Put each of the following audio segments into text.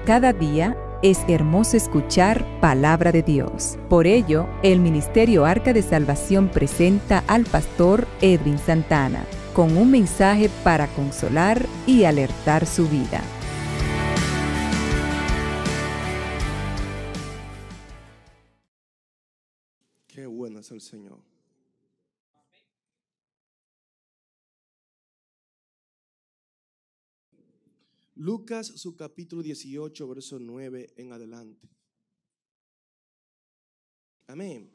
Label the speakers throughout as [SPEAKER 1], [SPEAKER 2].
[SPEAKER 1] Cada día es hermoso escuchar palabra de Dios. Por ello, el Ministerio Arca de Salvación presenta al pastor Edwin Santana con un mensaje para consolar y alertar su vida.
[SPEAKER 2] Qué bueno es el Señor. Lucas, su capítulo 18, verso 9 en adelante. Amén.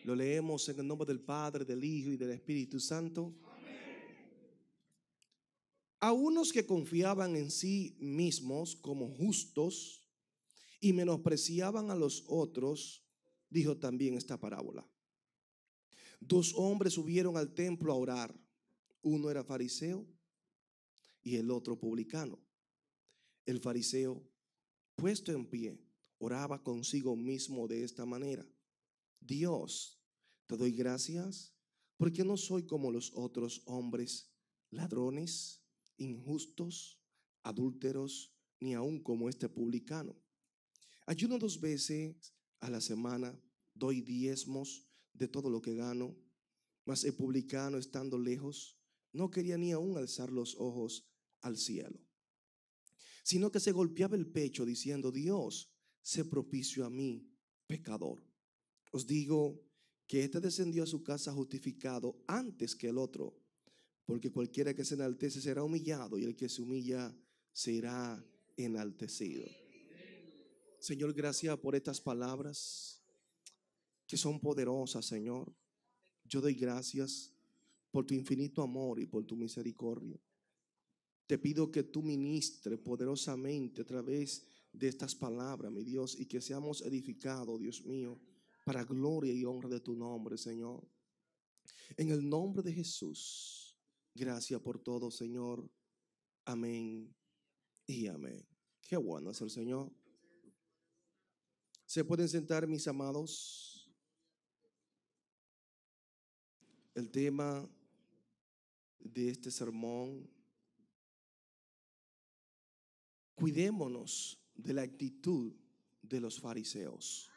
[SPEAKER 2] Lo leemos en el nombre del Padre, del Hijo y del Espíritu Santo. A unos que confiaban en sí mismos como justos y menospreciaban a los otros, dijo también esta parábola. Dos hombres subieron al templo a orar. Uno era fariseo y el otro publicano. El fariseo, puesto en pie, oraba consigo mismo de esta manera: Dios, te doy gracias porque no soy como los otros hombres, ladrones, injustos, adúlteros, ni aun como este publicano. Ayuno 2 veces a la semana, doy diezmos de todo lo que gano. Mas el publicano, estando lejos, no quería ni aun alzar los ojos al cielo, sino que se golpeaba el pecho diciendo: Dios, sé propicio a mí, pecador. Os digo que este descendió a su casa justificado antes que el otro, porque cualquiera que se enaltece será humillado, y el que se humilla será enaltecido. Señor, gracias por estas palabras que son poderosas, Señor. Yo doy gracias por tu infinito amor y por tu misericordia. Te pido que tú ministres poderosamente a través de estas palabras, mi Dios, y que seamos edificados, Dios mío, para gloria y honra de tu nombre, Señor. En el nombre de Jesús, gracias por todo, Señor. Amén y amén. Qué bueno es el Señor. ¿Se pueden sentar, mis amados? El tema de este sermón: cuidémonos de la actitud de los fariseos.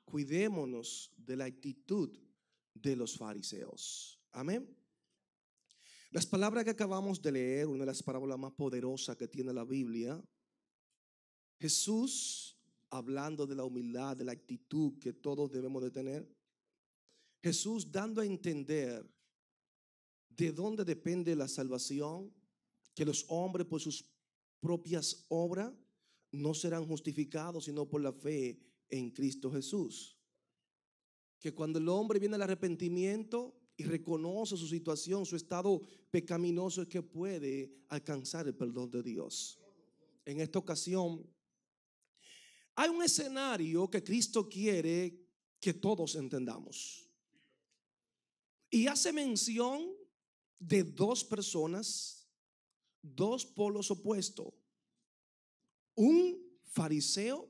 [SPEAKER 2] Cuidémonos de la actitud de los fariseos. Amén. Las palabras que acabamos de leer, una de las parábolas más poderosas que tiene la Biblia, Jesús hablando de la humildad, de la actitud que todos debemos de tener. Jesús dando a entender de dónde depende la salvación, que los hombres por sus propias obras no serán justificados sino por la fe en Cristo Jesús. Que cuando el hombre viene al arrepentimiento y reconoce su situación, su estado pecaminoso, es que puede alcanzar el perdón de Dios. En esta ocasión hay un escenario que Cristo quiere que todos entendamos, y hace mención de dos personas, dos polos opuestos: un fariseo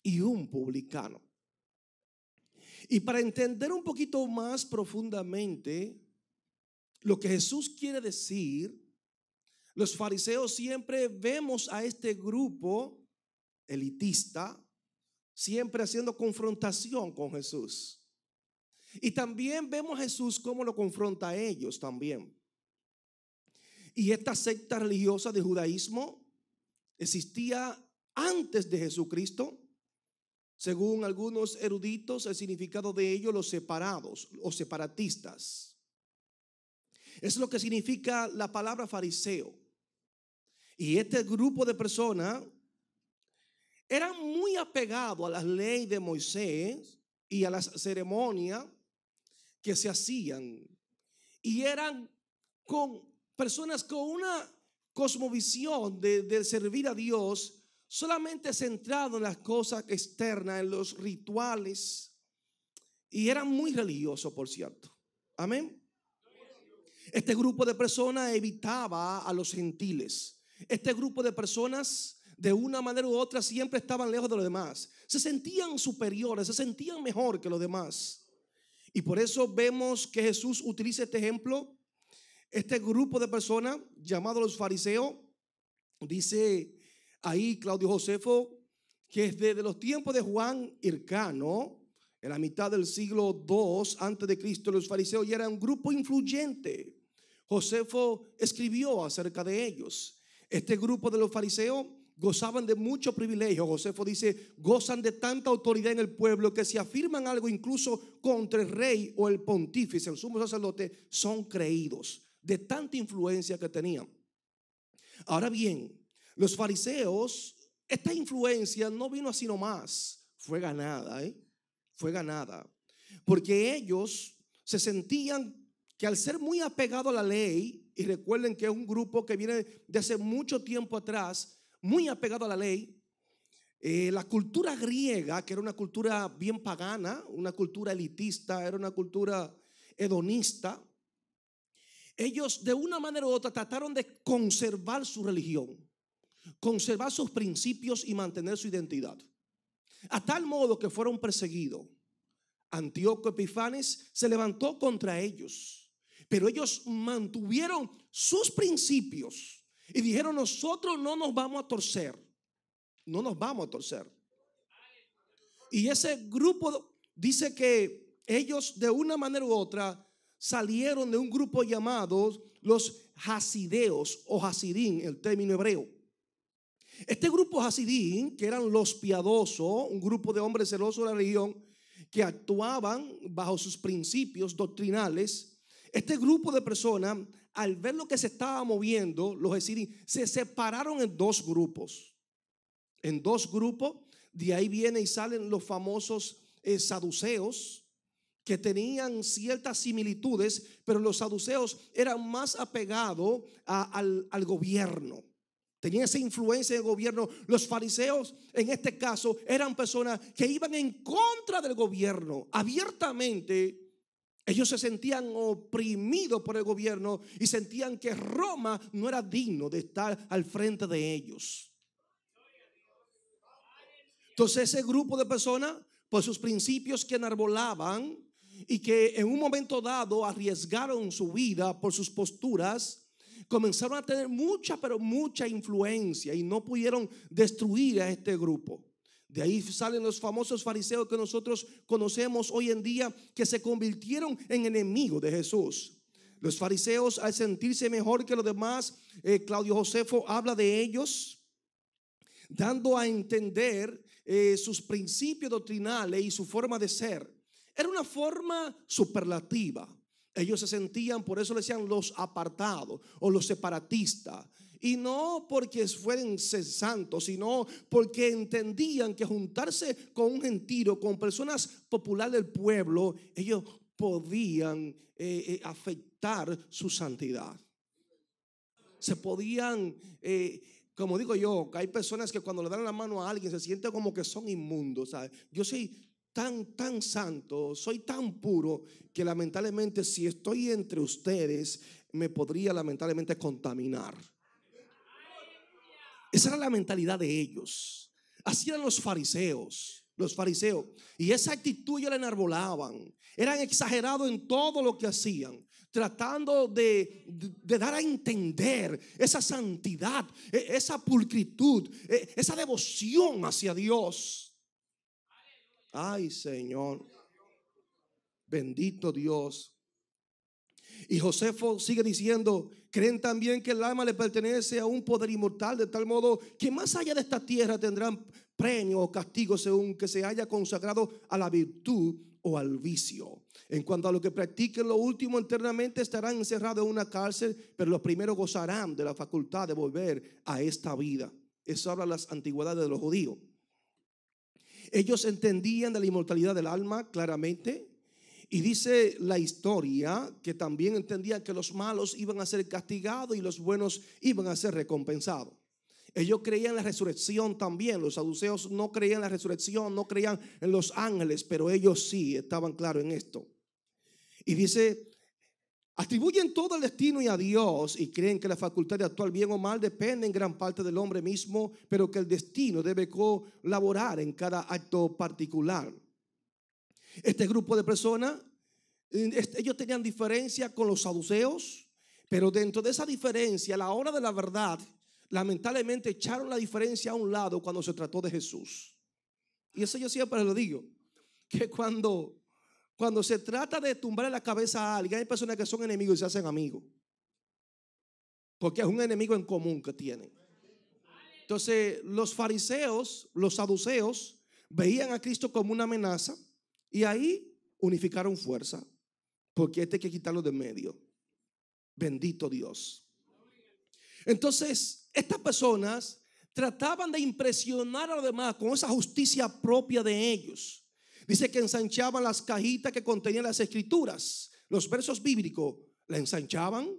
[SPEAKER 2] y un publicano. Y para entender un poquito más profundamente lo que Jesús quiere decir, los fariseos siempre vemos a este grupo elitista siempre haciendo confrontación con Jesús. Y también vemos a Jesús cómo lo confronta a ellos también. Y esta secta religiosa de judaísmo existía antes de Jesucristo. Según algunos eruditos, el significado de ellos, los separados o separatistas. Es lo que significa la palabra fariseo. Y este grupo de personas eran muy apegados a las leyes de Moisés y a las ceremonias que se hacían. Y eran personas con una cosmovisión de servir a Dios solamente centrado en las cosas externas, en los rituales, y eran muy religiosos, por cierto. Amén. Este grupo de personas evitaba a los gentiles. Este grupo de personas, de una manera u otra, siempre estaban lejos de los demás. Se sentían superiores, se sentían mejor que los demás. Y por eso vemos que Jesús utiliza este ejemplo. Este grupo de personas, llamados los fariseos, dice Ahí Claudio Josefo, que desde los tiempos de Juan Hircano, en la mitad del siglo II antes de Cristo, los fariseos ya eran un grupo influyente. Josefo escribió acerca de ellos. Este grupo de los fariseos gozaban de mucho privilegio. Josefo dice, gozan de tanta autoridad en el pueblo que si afirman algo incluso contra el rey o el pontífice, el sumo sacerdote, son creídos de tanta influencia que tenían. Ahora bien, los fariseos, esta influencia no vino así nomás, fue ganada, fue ganada, porque ellos se sentían que al ser muy apegados a la ley, y recuerden que es un grupo que viene de hace mucho tiempo atrás, muy apegado a la ley, la cultura griega, que era una cultura bien pagana, una cultura elitista, era una cultura hedonista, ellos de una manera u otra trataron de conservar su religión, conservar sus principios y mantener su identidad, a tal modo que fueron perseguidos. Antíoco Epifanes se levantó contra ellos, pero ellos mantuvieron sus principios y dijeron, nosotros no nos vamos a torcer, no nos vamos a torcer. Y ese grupo dice que ellos de una manera u otra salieron de un grupo llamado los hasideos o hasidín, el término hebreo. Este grupo hasidín, que eran los piadosos, un grupo de hombres celosos de la religión que actuaban bajo sus principios doctrinales, este grupo de personas, al ver lo que se estaba moviendo, los hasidín, se separaron en dos grupos. En dos grupos, de ahí vienen y salen los famosos saduceos, que tenían ciertas similitudes, pero los saduceos eran más apegados al gobierno. Tenían esa influencia del gobierno. Los fariseos, en este caso, eran personas que iban en contra del gobierno. Abiertamente, ellos se sentían oprimidos por el gobierno y sentían que Roma no era digno de estar al frente de ellos. Entonces, ese grupo de personas, por sus principios que enarbolaban y que en un momento dado arriesgaron su vida por sus posturas, comenzaron a tener mucha, pero mucha influencia y no pudieron destruir a este grupo. De ahí salen los famosos fariseos que nosotros conocemos hoy en día, que se convirtieron en enemigos de Jesús. Los fariseos, al sentirse mejor que los demás, Claudio Josefo habla de ellos, dando a entender sus principios doctrinales y su forma de ser. Era una forma superlativa. Ellos se sentían, por eso le decían los apartados o los separatistas. Y no porque fueran santos, sino porque entendían que juntarse con un gentío, con personas populares del pueblo, ellos podían afectar su santidad. Se podían, como digo yo, que hay personas que cuando le dan la mano a alguien se sienten como que son inmundos, ¿sabes? Yo soy tan santo, soy tan puro que lamentablemente si estoy entre ustedes me podría lamentablemente contaminar. Esa era la mentalidad de ellos. Así eran los fariseos. Y esa actitud ya la enarbolaban. Eran exagerados en todo lo que hacían, tratando de dar a entender esa santidad, esa pulcritud, esa devoción hacia Dios. Ay, Señor, bendito Dios. Y Josefo sigue diciendo, creen también que el alma le pertenece a un poder inmortal, de tal modo que más allá de esta tierra tendrán premio o castigo según que se haya consagrado a la virtud o al vicio. En cuanto a lo que practiquen lo último eternamente estarán encerrados en una cárcel, pero los primeros gozarán de la facultad de volver a esta vida. Eso habla de las antigüedades de los judíos. Ellos entendían de la inmortalidad del alma claramente. Y dice la historia que también entendían que los malos iban a ser castigados y los buenos iban a ser recompensados. Ellos creían en la resurrección también. Los saduceos no creían en la resurrección, no creían en los ángeles, pero ellos sí estaban claros en esto. Y dice, atribuyen todo el destino y a Dios y creen que la facultad de actuar bien o mal depende en gran parte del hombre mismo, pero que el destino debe colaborar en cada acto particular. Este grupo de personas, ellos tenían diferencia con los saduceos, pero dentro de esa diferencia, a la hora de la verdad, lamentablemente echaron la diferencia a un lado cuando se trató de Jesús. Y eso yo siempre lo digo, que cuando se trata de tumbarle la cabeza a alguien, hay personas que son enemigos y se hacen amigos, porque es un enemigo en común que tienen. Entonces los fariseos, los saduceos, veían a Cristo como una amenaza y ahí unificaron fuerza, porque hay que quitarlo de medio. Bendito Dios. Entonces estas personas trataban de impresionar a los demás con esa justicia propia de ellos. Dice que ensanchaban las cajitas que contenían las escrituras, los versos bíblicos, la ensanchaban,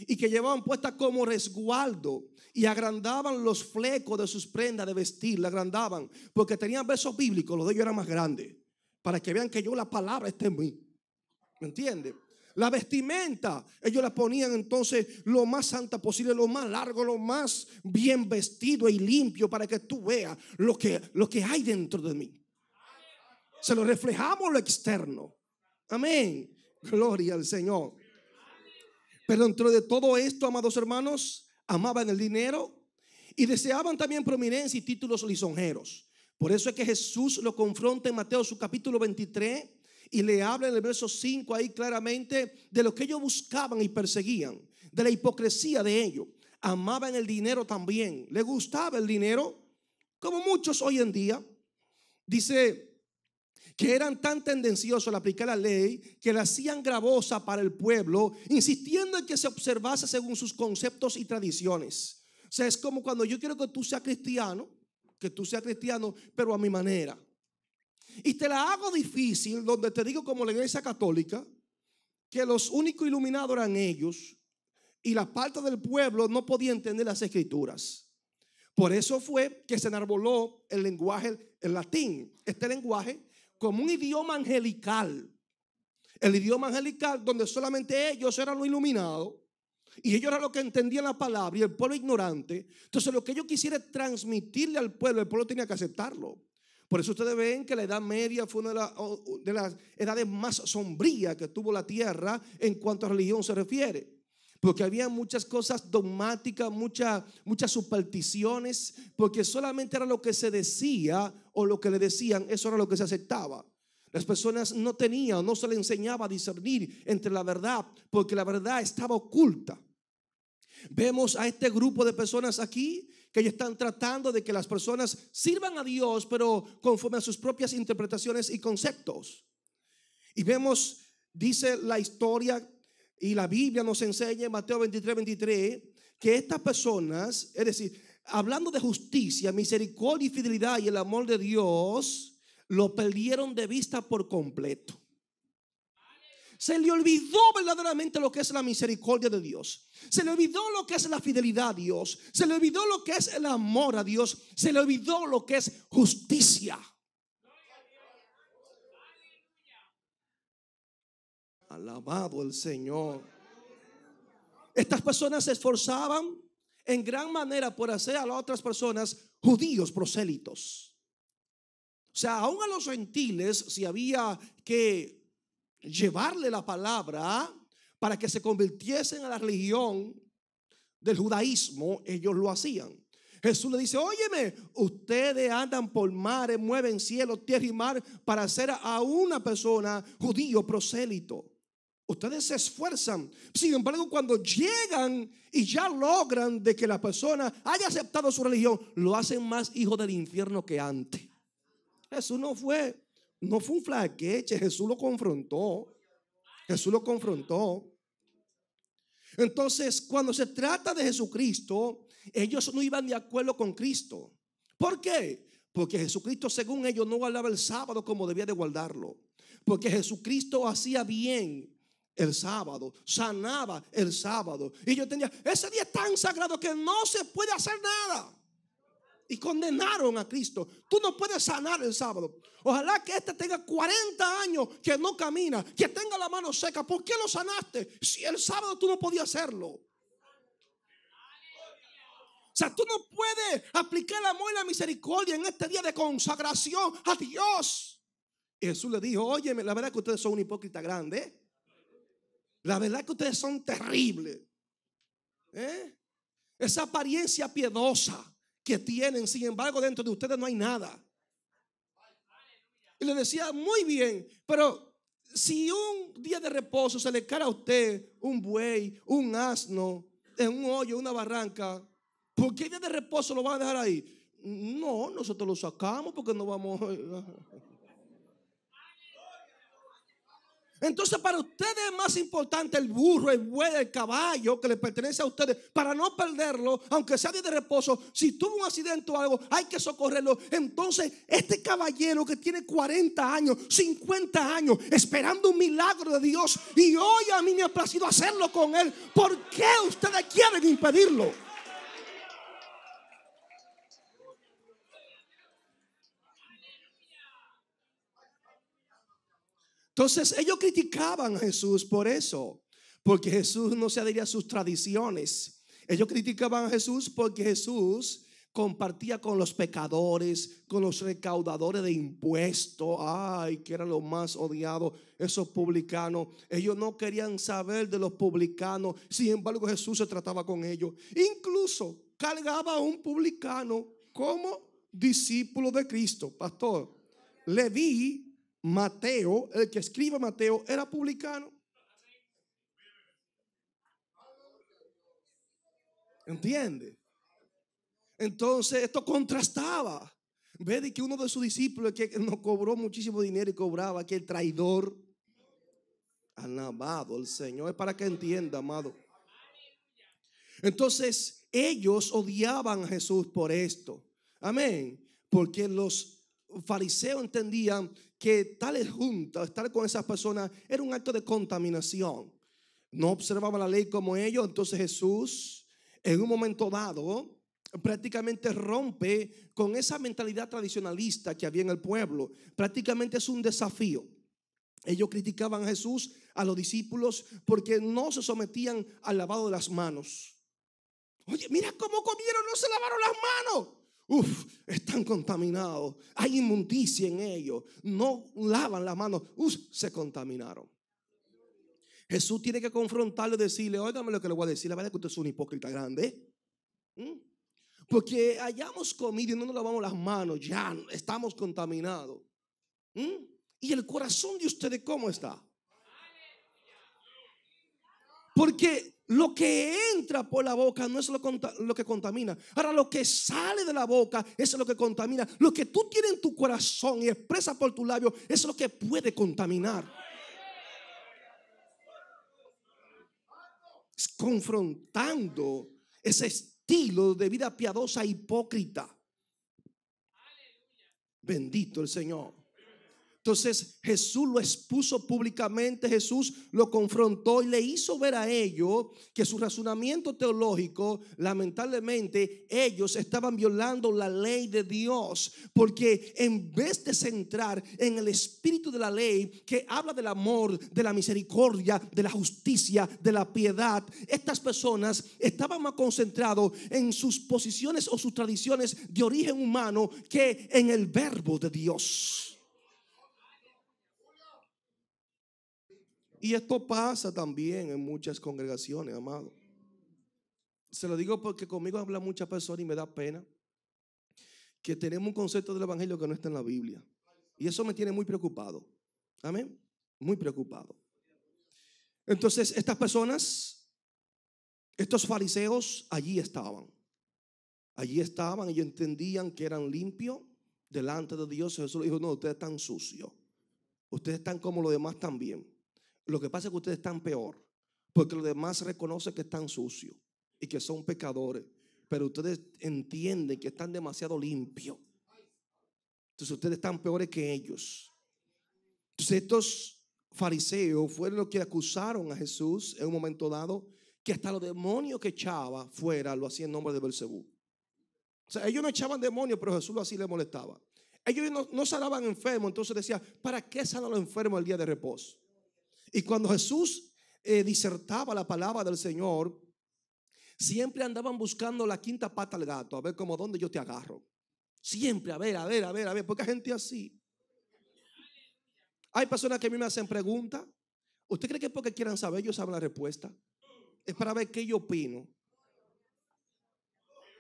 [SPEAKER 2] y que llevaban puestas como resguardo, y agrandaban los flecos de sus prendas de vestir, la agrandaban, porque tenían versos bíblicos, los de ellos eran más grandes, para que vean que la palabra está en mí. ¿Me entiende? La vestimenta, ellos la ponían entonces lo más santa posible, lo más largo, lo más bien vestido y limpio, para que tú veas lo que hay dentro de mí. Se lo reflejamos lo externo. Amén. Gloria al Señor. Pero dentro de todo esto, amados hermanos, amaban el dinero y deseaban también prominencia y títulos lisonjeros. Por eso es que Jesús lo confronta en Mateo su capítulo 23 y le habla en el verso 5 ahí claramente de lo que ellos buscaban y perseguían, de la hipocresía de ellos. Amaban el dinero también, les gustaba el dinero, como muchos hoy en día. Dice que eran tan tendenciosos al aplicar la ley que la hacían gravosa para el pueblo, insistiendo en que se observase según sus conceptos y tradiciones. O sea, es como cuando yo quiero que tú seas cristiano, pero a mi manera. Y te la hago difícil, donde te digo, como la iglesia católica, que los únicos iluminados eran ellos y la parte del pueblo no podía entender las escrituras. Por eso fue que se enarboló el lenguaje, el latín, este lenguaje, como un idioma angelical. El idioma angelical donde solamente ellos eran los iluminados y ellos eran los que entendían la palabra y el pueblo ignorante. Entonces lo que ellos quisieran transmitirle al pueblo, el pueblo tenía que aceptarlo. Por eso ustedes ven que la Edad Media fue una de las edades más sombrías que tuvo la tierra en cuanto a religión se refiere. Porque había muchas cosas dogmáticas, muchas supersticiones, porque solamente era lo que se decía o lo que le decían, eso era lo que se aceptaba. Las personas no tenían, no se les enseñaba a discernir entre la verdad, porque la verdad estaba oculta. Vemos a este grupo de personas aquí que ellos están tratando de que las personas sirvan a Dios, pero conforme a sus propias interpretaciones y conceptos. Y vemos, dice la historia y la Biblia nos enseña en Mateo 23, que estas personas, es decir, hablando de justicia, misericordia y fidelidad y el amor de Dios, lo perdieron de vista por completo. Se le olvidó verdaderamente lo que es la misericordia de Dios. Se le olvidó lo que es la fidelidad a Dios. Se le olvidó lo que es el amor a Dios. Se le olvidó lo que es justicia. Alabado el Señor. Estas personas se esforzaban en gran manera por hacer a las otras personas judíos prosélitos. O sea, aún a los gentiles, si había que llevarle la palabra para que se convirtiesen a la religión del judaísmo, ellos lo hacían. Jesús le dice: óyeme, ustedes andan por mares, mueven cielo, tierra y mar para hacer a una persona judío prosélito. Ustedes se esfuerzan. Sin embargo, cuando llegan y ya logran de que la persona haya aceptado su religión, lo hacen más hijo del infierno que antes. Jesús no fue un flaqueche. Jesús lo confrontó. Entonces, cuando se trata de Jesucristo, ellos no iban de acuerdo con Cristo. ¿Por qué? Porque Jesucristo, según ellos, no guardaba el sábado como debía de guardarlo. Porque Jesucristo hacía bien el sábado, sanaba el sábado. Y yo tenía ese día tan sagrado que no se puede hacer nada. Y condenaron a Cristo. Tú no puedes sanar el sábado. Ojalá que este tenga 40 años que no camina, que tenga la mano seca. ¿Por qué lo sanaste? Si el sábado tú no podías hacerlo. O sea, tú no puedes aplicar el amor y la misericordia en este día de consagración a Dios. Y Jesús le dijo: oye, la verdad es que ustedes son un hipócrita grande. La verdad es que ustedes son terribles. esa apariencia piedosa que tienen, sin embargo dentro de ustedes no hay nada. Y le decía, muy bien, pero si un día de reposo se le cae a usted un buey, un asno, en un hoyo, una barranca, ¿por qué día de reposo lo van a dejar ahí? No, nosotros lo sacamos porque no vamos. Entonces para ustedes es más importante el burro, el buey, el caballo que le pertenece a ustedes, para no perderlo, aunque sea día de reposo. Si tuvo un accidente o algo, hay que socorrerlo. Entonces este caballero que tiene 40 años, 50 años, esperando un milagro de Dios, y hoy a mí me ha placido hacerlo con él, ¿por qué ustedes quieren impedirlo? Entonces ellos criticaban a Jesús por eso, porque Jesús no se adhería a sus tradiciones. Ellos criticaban a Jesús porque Jesús compartía con los pecadores, con los recaudadores de impuestos. Ay, que era lo más odiado, esos publicanos. Ellos no querían saber de los publicanos. Sin embargo, Jesús se trataba con ellos. Incluso cargaba a un publicano como discípulo de Cristo. Pastor, Leví, Mateo, el que escribe Mateo, era publicano. ¿Entiende? Entonces esto contrastaba. Ve de que uno de sus discípulos que nos cobró muchísimo dinero y cobraba, que el traidor, alabado el Señor, es para que entienda, amado. Entonces ellos odiaban a Jesús por esto. Amén. Porque los fariseos entendían que tales juntas, estar con esas personas, era un acto de contaminación. No observaban la ley como ellos. Entonces Jesús, en un momento dado, prácticamente rompe con esa mentalidad tradicionalista que había en el pueblo. Prácticamente es un desafío. Ellos criticaban a Jesús, a los discípulos, porque no se sometían al lavado de las manos. Oye, mira cómo comieron, no se lavaron las manos. Uf, están contaminados, hay inmundicia en ellos, no lavan las manos, se contaminaron. Jesús tiene que confrontarlo y decirle, óigame lo que le voy a decir, la verdad es que usted es un hipócrita grande. Porque hayamos comido y no nos lavamos las manos, ya estamos contaminados. Y el corazón de ustedes, ¿cómo está? Porque lo que entra por la boca no es lo que contamina. Ahora lo que sale de la boca es lo que contamina. Lo que tú tienes en tu corazón y expresas por tu labio es lo que puede contaminar. Es confrontando ese estilo de vida piadosa e hipócrita. Bendito el Señor. Entonces Jesús lo expuso públicamente, Jesús lo confrontó y le hizo ver a ellos que su razonamiento teológico, lamentablemente, ellos estaban violando la ley de Dios, porque en vez de centrar en el espíritu de la ley que habla del amor, de la misericordia, de la justicia, de la piedad, estas personas estaban más concentrados en sus posiciones o sus tradiciones de origen humano que en el verbo de Dios. Y esto pasa también en muchas congregaciones, amado. Se lo digo porque conmigo hablan muchas personas y me da pena que tenemos un concepto del evangelio que no está en la Biblia. Y eso me tiene muy preocupado. Amén. Muy preocupado. Entonces estas personas, estos fariseos allí estaban. Allí estaban, ellos entendían que eran limpios delante de Dios. Jesús dijo, no, ustedes están sucios. Ustedes están como los demás también. Lo que pasa es que ustedes están peor, porque los demás reconocen que están sucios y que son pecadores, pero ustedes entienden que están demasiado limpios. Entonces ustedes están peores que ellos. Entonces estos fariseos fueron los que acusaron a Jesús en un momento dado, que hasta los demonios que echaba fuera lo hacía en nombre de Belcebú. O sea, ellos no echaban demonios, pero Jesús así les molestaba. Ellos no sanaban enfermos, entonces decía, ¿para qué sanan a los enfermos el día de reposo? Y cuando Jesús disertaba la palabra del Señor, siempre andaban buscando la quinta pata al gato, a ver como dónde yo te agarro. Siempre, a ver, porque hay gente así. Hay personas que a mí me hacen preguntas. ¿Usted cree que porque quieran saber ellos saben la respuesta? Es para ver qué yo opino.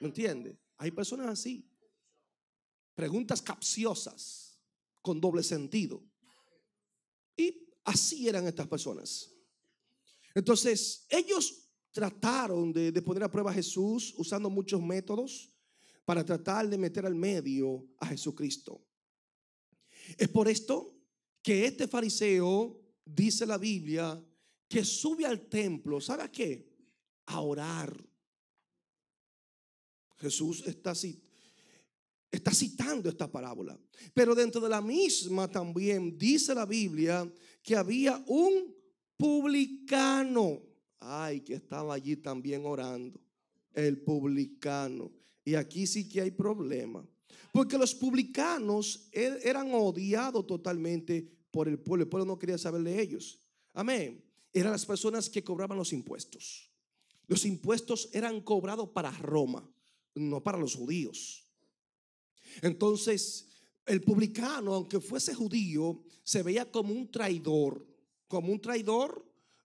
[SPEAKER 2] ¿Me entiende? Hay personas así. Preguntas capciosas con doble sentido. Y así eran estas personas. Entonces, ellos trataron de poner a prueba a Jesús usando muchos métodos para tratar de meter al medio a Jesucristo. Es por esto que este fariseo, dice la Biblia, que sube al templo, ¿sabe a qué? A orar. Jesús está citando esta parábola. Pero dentro de la misma también dice la Biblia que había un publicano. Ay, que estaba allí también orando. El publicano. Y aquí sí que hay problema. Porque los publicanos eran odiados totalmente por el pueblo. El pueblo no quería saber de ellos. Amén. Eran las personas que cobraban los impuestos. Los impuestos eran cobrados para Roma, no para los judíos. Entonces, el publicano, aunque fuese judío, se veía como un traidor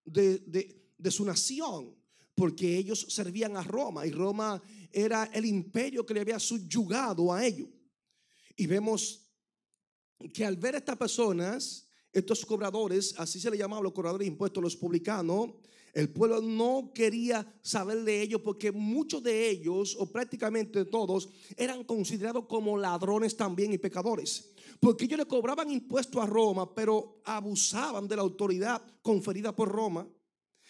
[SPEAKER 2] de su nación, porque ellos servían a Roma y Roma era el imperio que le había subyugado a ellos. Y vemos que al ver a estas personas, estos cobradores, así se le llamaban los cobradores de impuestos, los publicanos, el pueblo no quería saber de ellos porque muchos de ellos, o prácticamente todos, eran considerados como ladrones también y pecadores. Porque ellos le cobraban impuestos a Roma, pero abusaban de la autoridad conferida por Roma.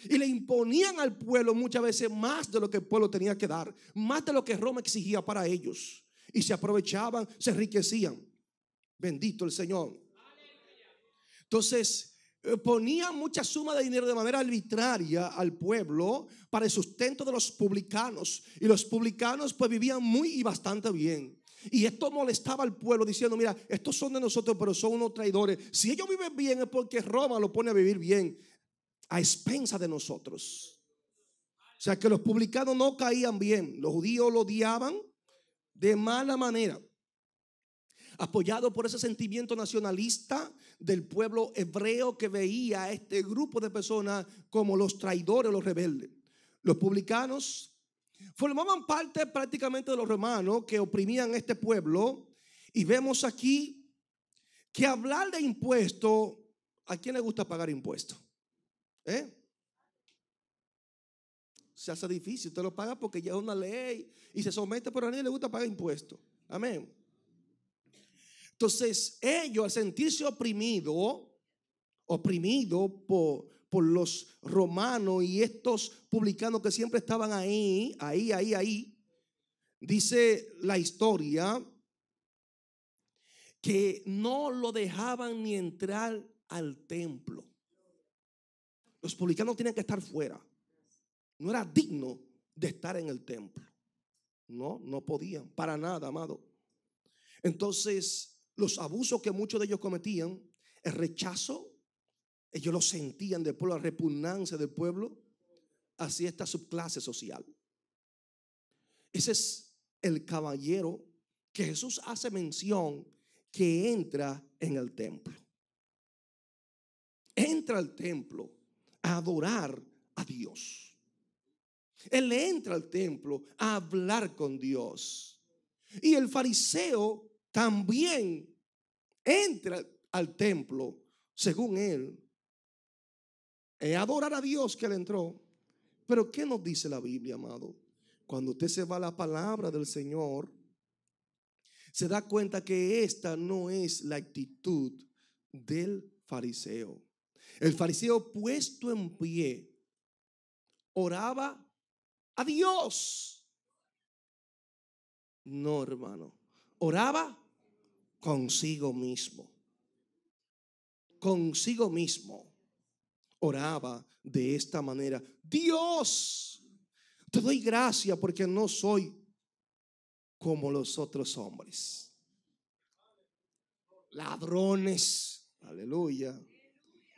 [SPEAKER 2] Y le imponían al pueblo muchas veces más de lo que el pueblo tenía que dar, más de lo que Roma exigía para ellos. Y se aprovechaban, se enriquecían. Bendito el Señor. Entonces, ponían mucha suma de dinero de manera arbitraria al pueblo para el sustento de los publicanos. Y los publicanos pues vivían muy y bastante bien. Y esto molestaba al pueblo diciendo, mira, estos son de nosotros, pero son unos traidores. Si ellos viven bien es porque Roma lo pone a vivir bien a expensa de nosotros. O sea que los publicanos no caían bien. Los judíos lo odiaban de mala manera. Apoyado por ese sentimiento nacionalista del pueblo hebreo que veía a este grupo de personas como los traidores, los rebeldes. Los publicanos formaban parte prácticamente de los romanos que oprimían a este pueblo. Y vemos aquí que hablar de impuestos, ¿a quién le gusta pagar impuestos? Se hace difícil, usted lo paga porque ya es una ley y se somete, pero a nadie le gusta pagar impuestos. Amén. Entonces ellos, al sentirse oprimido por los romanos y estos publicanos que siempre estaban ahí, dice la historia que no lo dejaban ni entrar al templo. Los publicanos tenían que estar fuera. No era digno de estar en el templo. No podían, para nada, amado. Entonces, los abusos que muchos de ellos cometían, el rechazo, ellos lo sentían del pueblo, la repugnancia del pueblo hacia esta subclase social. Ese es el caballero que Jesús hace mención que entra en el templo. Entra al templo a adorar a Dios. Él entra al templo a hablar con Dios. Y el fariseo también entra al templo, según él, a adorar a Dios que él entró. Pero ¿qué nos dice la Biblia, amado? Cuando usted se va a la palabra del Señor, se da cuenta que esta no es la actitud del fariseo. El fariseo, puesto en pie, oraba a Dios. No, hermano, oraba consigo mismo. Consigo mismo oraba de esta manera: Dios, te doy gracias porque no soy como los otros hombres, ladrones, aleluya,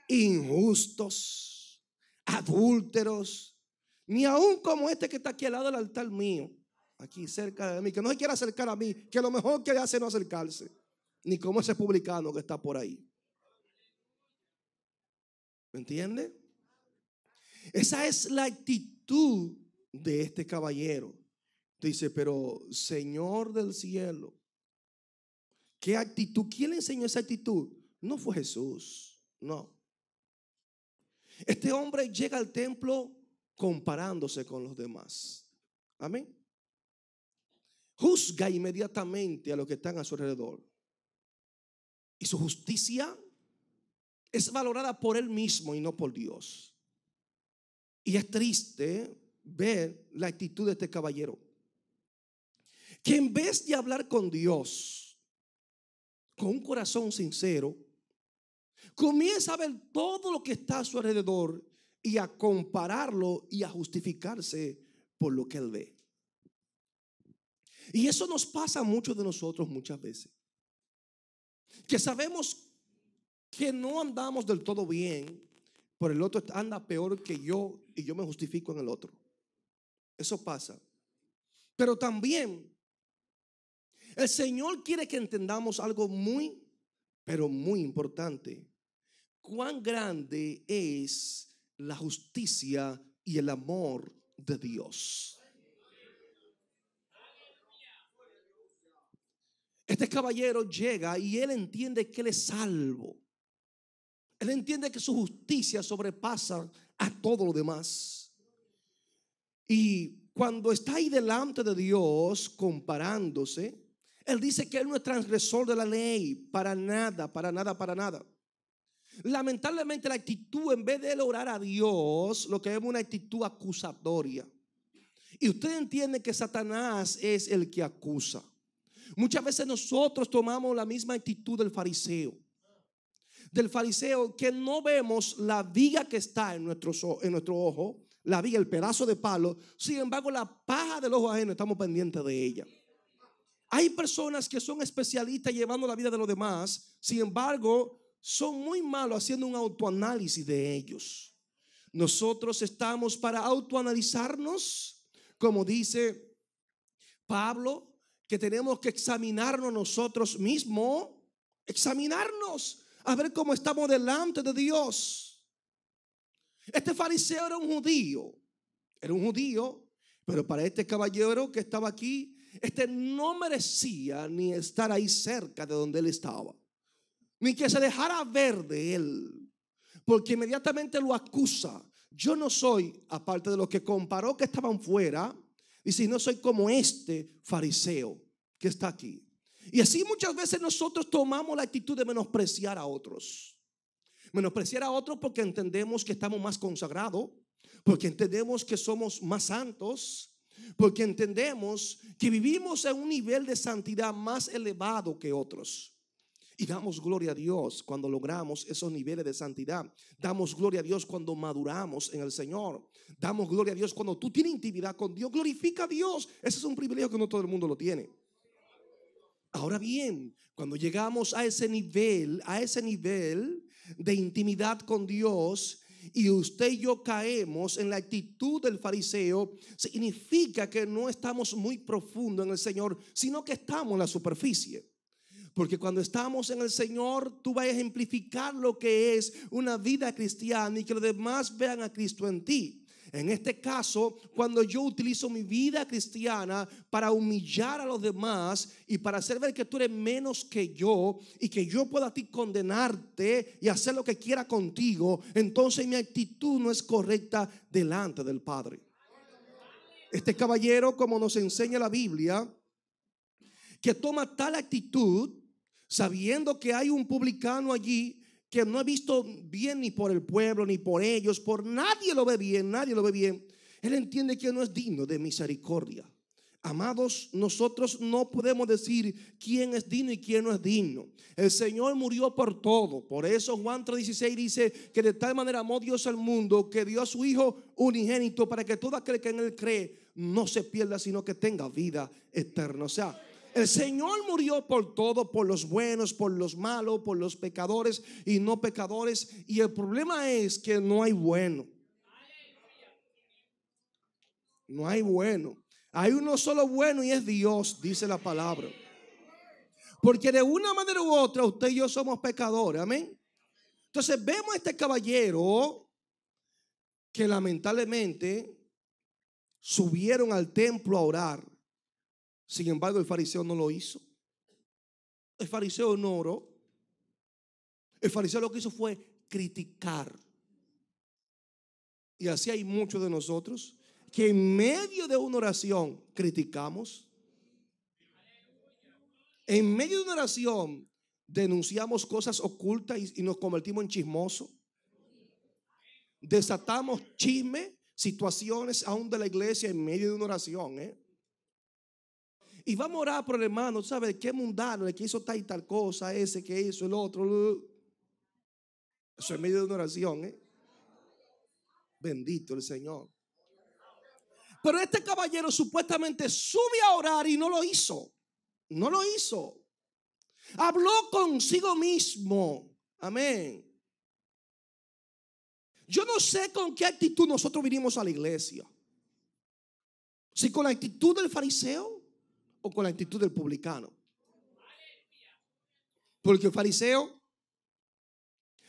[SPEAKER 2] injustos, adúlteros, ni aún como este que está aquí al lado del altar mío, aquí cerca de mí, que no se quiere acercar a mí, que lo mejor que hace es no acercarse, ni como ese publicano que está por ahí. ¿Me entiende? Esa es la actitud de este caballero. Dice, pero Señor del cielo, ¿qué actitud? ¿Quién le enseñó esa actitud? No fue Jesús, no. Este hombre llega al templo comparándose con los demás. Amén. Juzga inmediatamente a los que están a su alrededor. Y su justicia es valorada por él mismo y no por Dios. Y es triste ver la actitud de este caballero, que en vez de hablar con Dios con un corazón sincero, comienza a ver todo lo que está a su alrededor y a compararlo y a justificarse por lo que él ve. Y eso nos pasa a muchos de nosotros muchas veces, que sabemos que no andamos del todo bien, pero el otro anda peor que yo y yo me justifico en el otro. Eso pasa. Pero también el Señor quiere que entendamos algo muy, pero muy importante: cuán grande es la justicia y el amor de Dios. Este caballero llega y él entiende que él es salvo. Él entiende que su justicia sobrepasa a todo lo demás. Y cuando está ahí delante de Dios comparándose, él dice que él no es transgresor de la ley, para nada, para nada, para nada. Lamentablemente la actitud, en vez de él orar a Dios, lo que es una actitud acusatoria. Y usted entiende que Satanás es el que acusa. Muchas veces nosotros tomamos la misma actitud del fariseo. Del fariseo, que no vemos la viga que está en nuestro ojo, la viga, el pedazo de palo. Sin embargo, la paja del ojo ajeno estamos pendientes de ella. Hay personas que son especialistas llevando la vida de los demás, sin embargo, son muy malos haciendo un autoanálisis de ellos. Nosotros estamos para autoanalizarnos, como dice Pablo, que tenemos que examinarnos nosotros mismos, examinarnos a ver cómo estamos delante de Dios. Este fariseo era un judío, pero para este caballero que estaba aquí, no merecía ni estar ahí cerca de donde él estaba, ni que se dejara ver de él, porque inmediatamente lo acusa. Yo no soy, aparte de los que comparó que estaban fuera, dice, no soy como este fariseo que está aquí. Y así muchas veces nosotros tomamos la actitud de menospreciar a otros. Menospreciar a otros porque entendemos que estamos más consagrados, porque entendemos que somos más santos, porque entendemos que vivimos en un nivel de santidad más elevado que otros. Y damos gloria a Dios cuando logramos esos niveles de santidad. Damos gloria a Dios cuando maduramos en el Señor. Damos gloria a Dios cuando tú tienes intimidad con Dios. Glorifica a Dios. Ese es un privilegio que no todo el mundo lo tiene. Ahora bien, cuando llegamos a ese nivel de intimidad con Dios, y usted y yo caemos en la actitud del fariseo, significa que no estamos muy profundo en el Señor, sino que estamos en la superficie. Porque cuando estamos en el Señor, tú vas a ejemplificar lo que es una vida cristiana y que los demás vean a Cristo en ti. En este caso, cuando yo utilizo mi vida cristiana para humillar a los demás y para hacer ver que tú eres menos que yo y que yo pueda a ti condenarte y hacer lo que quiera contigo, entonces mi actitud no es correcta delante del Padre. Este caballero, como nos enseña la Biblia, que toma tal actitud, sabiendo que hay un publicano allí que no ha visto bien ni por el pueblo ni por ellos, por nadie lo ve bien, nadie lo ve bien. Él entiende que no es digno de misericordia. Amados, nosotros no podemos decir quién es digno y quién no es digno. El Señor murió por todo. Por eso Juan 3:16 dice que de tal manera amó Dios al mundo que dio a su Hijo unigénito para que todo aquel que en él cree no se pierda, sino que tenga vida eterna. O sea, el Señor murió por todo, por los buenos, por los malos, por los pecadores y no pecadores. Y el problema es que no hay bueno. No hay bueno. Hay uno solo bueno y es Dios, dice la palabra. Porque de una manera u otra usted y yo somos pecadores, amén. Entonces vemos a este caballero que lamentablemente subieron al templo a orar. Sin embargo, el fariseo no lo hizo. El fariseo no oró. El fariseo lo que hizo fue criticar. Y así hay muchos de nosotros que en medio de una oración criticamos. En medio de una oración denunciamos cosas ocultas y nos convertimos en chismosos. Desatamos chisme, situaciones aún de la iglesia en medio de una oración. Y vamos a orar por el hermano, ¿sabes? Qué mundano, el que hizo tal y tal cosa, ese que hizo el otro. Eso en medio de una oración. Bendito el Señor. Pero este caballero supuestamente sube a orar y no lo hizo. No lo hizo. Habló consigo mismo. Amén. Yo no sé con qué actitud nosotros vinimos a la iglesia. Si con la actitud del fariseo o con la actitud del publicano. Porque el fariseo,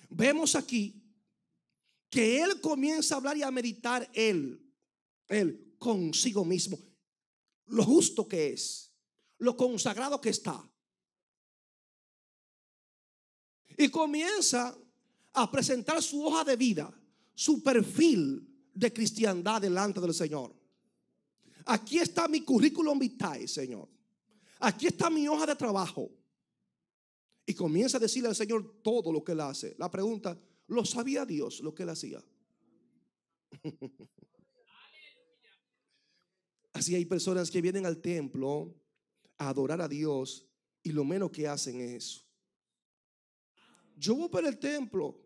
[SPEAKER 2] vemos aquí que él comienza a hablar y a meditar él consigo mismo, lo justo que es, lo consagrado que está. Y comienza a presentar su hoja de vida, su perfil de cristiandad delante del Señor. Aquí está mi currículum vitae, Señor. Aquí está mi hoja de trabajo. Y comienza a decirle al Señor todo lo que él hace. La pregunta, ¿lo sabía Dios lo que él hacía? Así hay personas que vienen al templo a adorar a Dios y lo menos que hacen es eso. Yo voy para el templo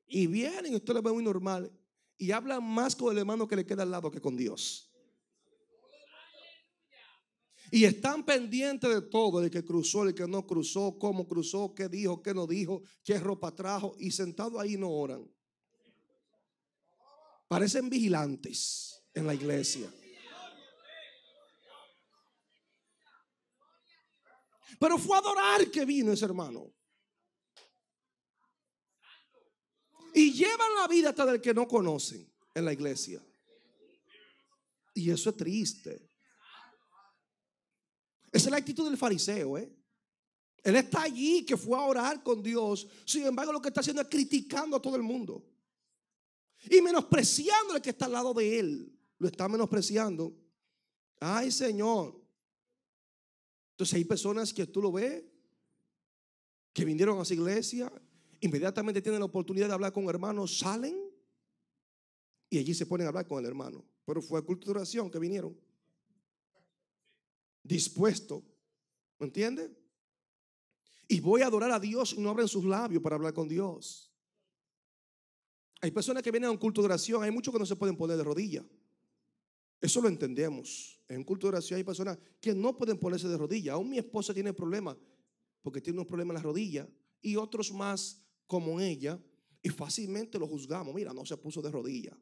[SPEAKER 2] y vienen, usted lo ve muy normal, y hablan más con el hermano que le queda al lado que con Dios. Y están pendientes de todo, de que cruzó, el que no cruzó, cómo cruzó, qué dijo, qué no dijo, qué ropa trajo, y sentados ahí no oran. Parecen vigilantes en la iglesia. Pero fue a adorar que vino ese hermano. Y llevan la vida hasta del que no conocen en la iglesia. Y eso es triste. Esa es la actitud del fariseo. Él está allí que fue a orar con Dios. Sin embargo, lo que está haciendo es criticando a todo el mundo. Y menospreciando al que está al lado de él. Lo está menospreciando. Ay, Señor. Entonces hay personas que tú lo ves, que vinieron a esa iglesia, inmediatamente tienen la oportunidad de hablar con hermanos, salen y allí se ponen a hablar con el hermano. Pero fue a culto de oración que vinieron. Dispuesto, ¿me entiende? Y voy a adorar a Dios y no abren sus labios para hablar con Dios. Hay personas que vienen a un culto de oración, hay muchos que no se pueden poner de rodillas. Eso lo entendemos. En un culto de oración hay personas que no pueden ponerse de rodillas. Aún mi esposa tiene problemas porque tiene unos problemas en las rodillas y otros más como ella, y fácilmente lo juzgamos. Mira, no se puso de rodillas.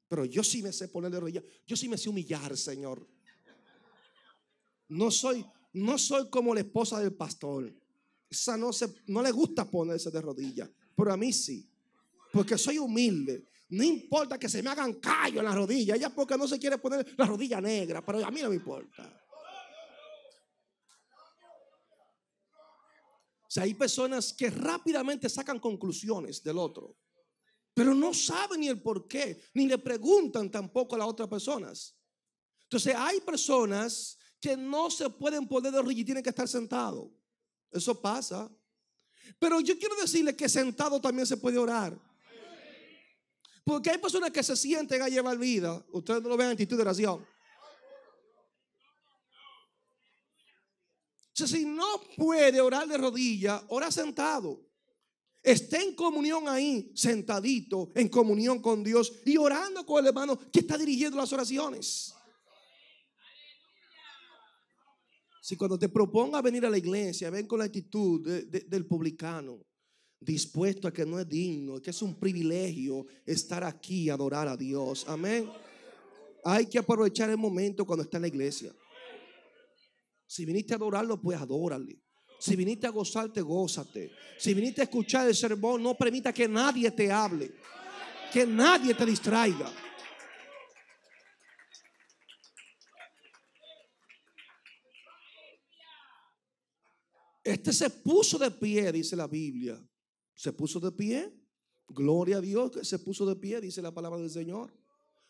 [SPEAKER 2] Pero yo sí me sé poner de rodillas. Yo sí me sé humillar, Señor. No soy como la esposa del pastor. Esa no le gusta ponerse de rodillas. Pero a mí sí. Porque soy humilde. No importa que se me hagan callos en las rodillas. Ella porque no se quiere poner la rodilla negra. Pero a mí no me importa. O sea, hay personas que rápidamente sacan conclusiones del otro. Pero no saben ni el por qué. Ni le preguntan tampoco a las otras personas. Entonces hay personas que no se pueden poner de rodillas y tienen que estar sentados. Eso pasa. Pero yo quiero decirle que sentado también se puede orar. Porque hay personas que se sienten a llevar vida. Ustedes no lo ven en actitud de oración. O sea, si no puede orar de rodillas, ora sentado. Esté en comunión ahí, sentadito, en comunión con Dios y orando con el hermano que está dirigiendo las oraciones. Si cuando te proponga venir a la iglesia, ven con la actitud del publicano, dispuesto a que no es digno, que es un privilegio estar aquí y adorar a Dios. Amén. Hay que aprovechar el momento cuando está en la iglesia. Si viniste a adorarlo, pues adórale. Si viniste a gozarte, gózate. Si viniste a escuchar el sermón, no permita que nadie te hable, que nadie te distraiga. Este se puso de pie, dice la Biblia. Se puso de pie. Gloria a Dios que se puso de pie, dice la palabra del Señor.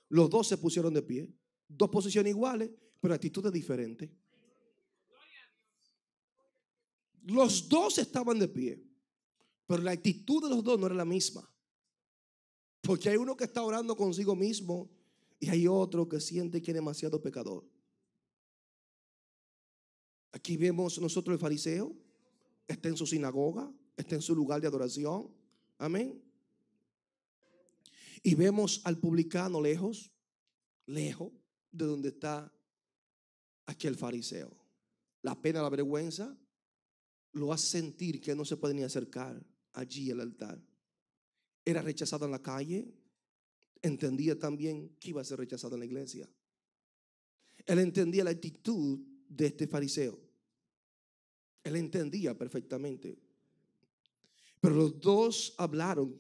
[SPEAKER 2] Los dos se pusieron de pie. Dos posiciones iguales, pero actitudes diferentes. Los dos estaban de pie, pero la actitud de los dos no era la misma. Porque hay uno que está orando consigo mismo y hay otro que siente que es demasiado pecador. Aquí vemos nosotros el fariseo, está en su sinagoga, está en su lugar de adoración. Amén. Y vemos al publicano lejos de donde está aquel fariseo. La pena, la vergüenza lo hace sentir que no se puede ni acercar allí al altar. Era rechazado en la calle, entendía también que iba a ser rechazado en la iglesia. Él entendía la actitud de este fariseo. Él entendía perfectamente. Pero los dos hablaron.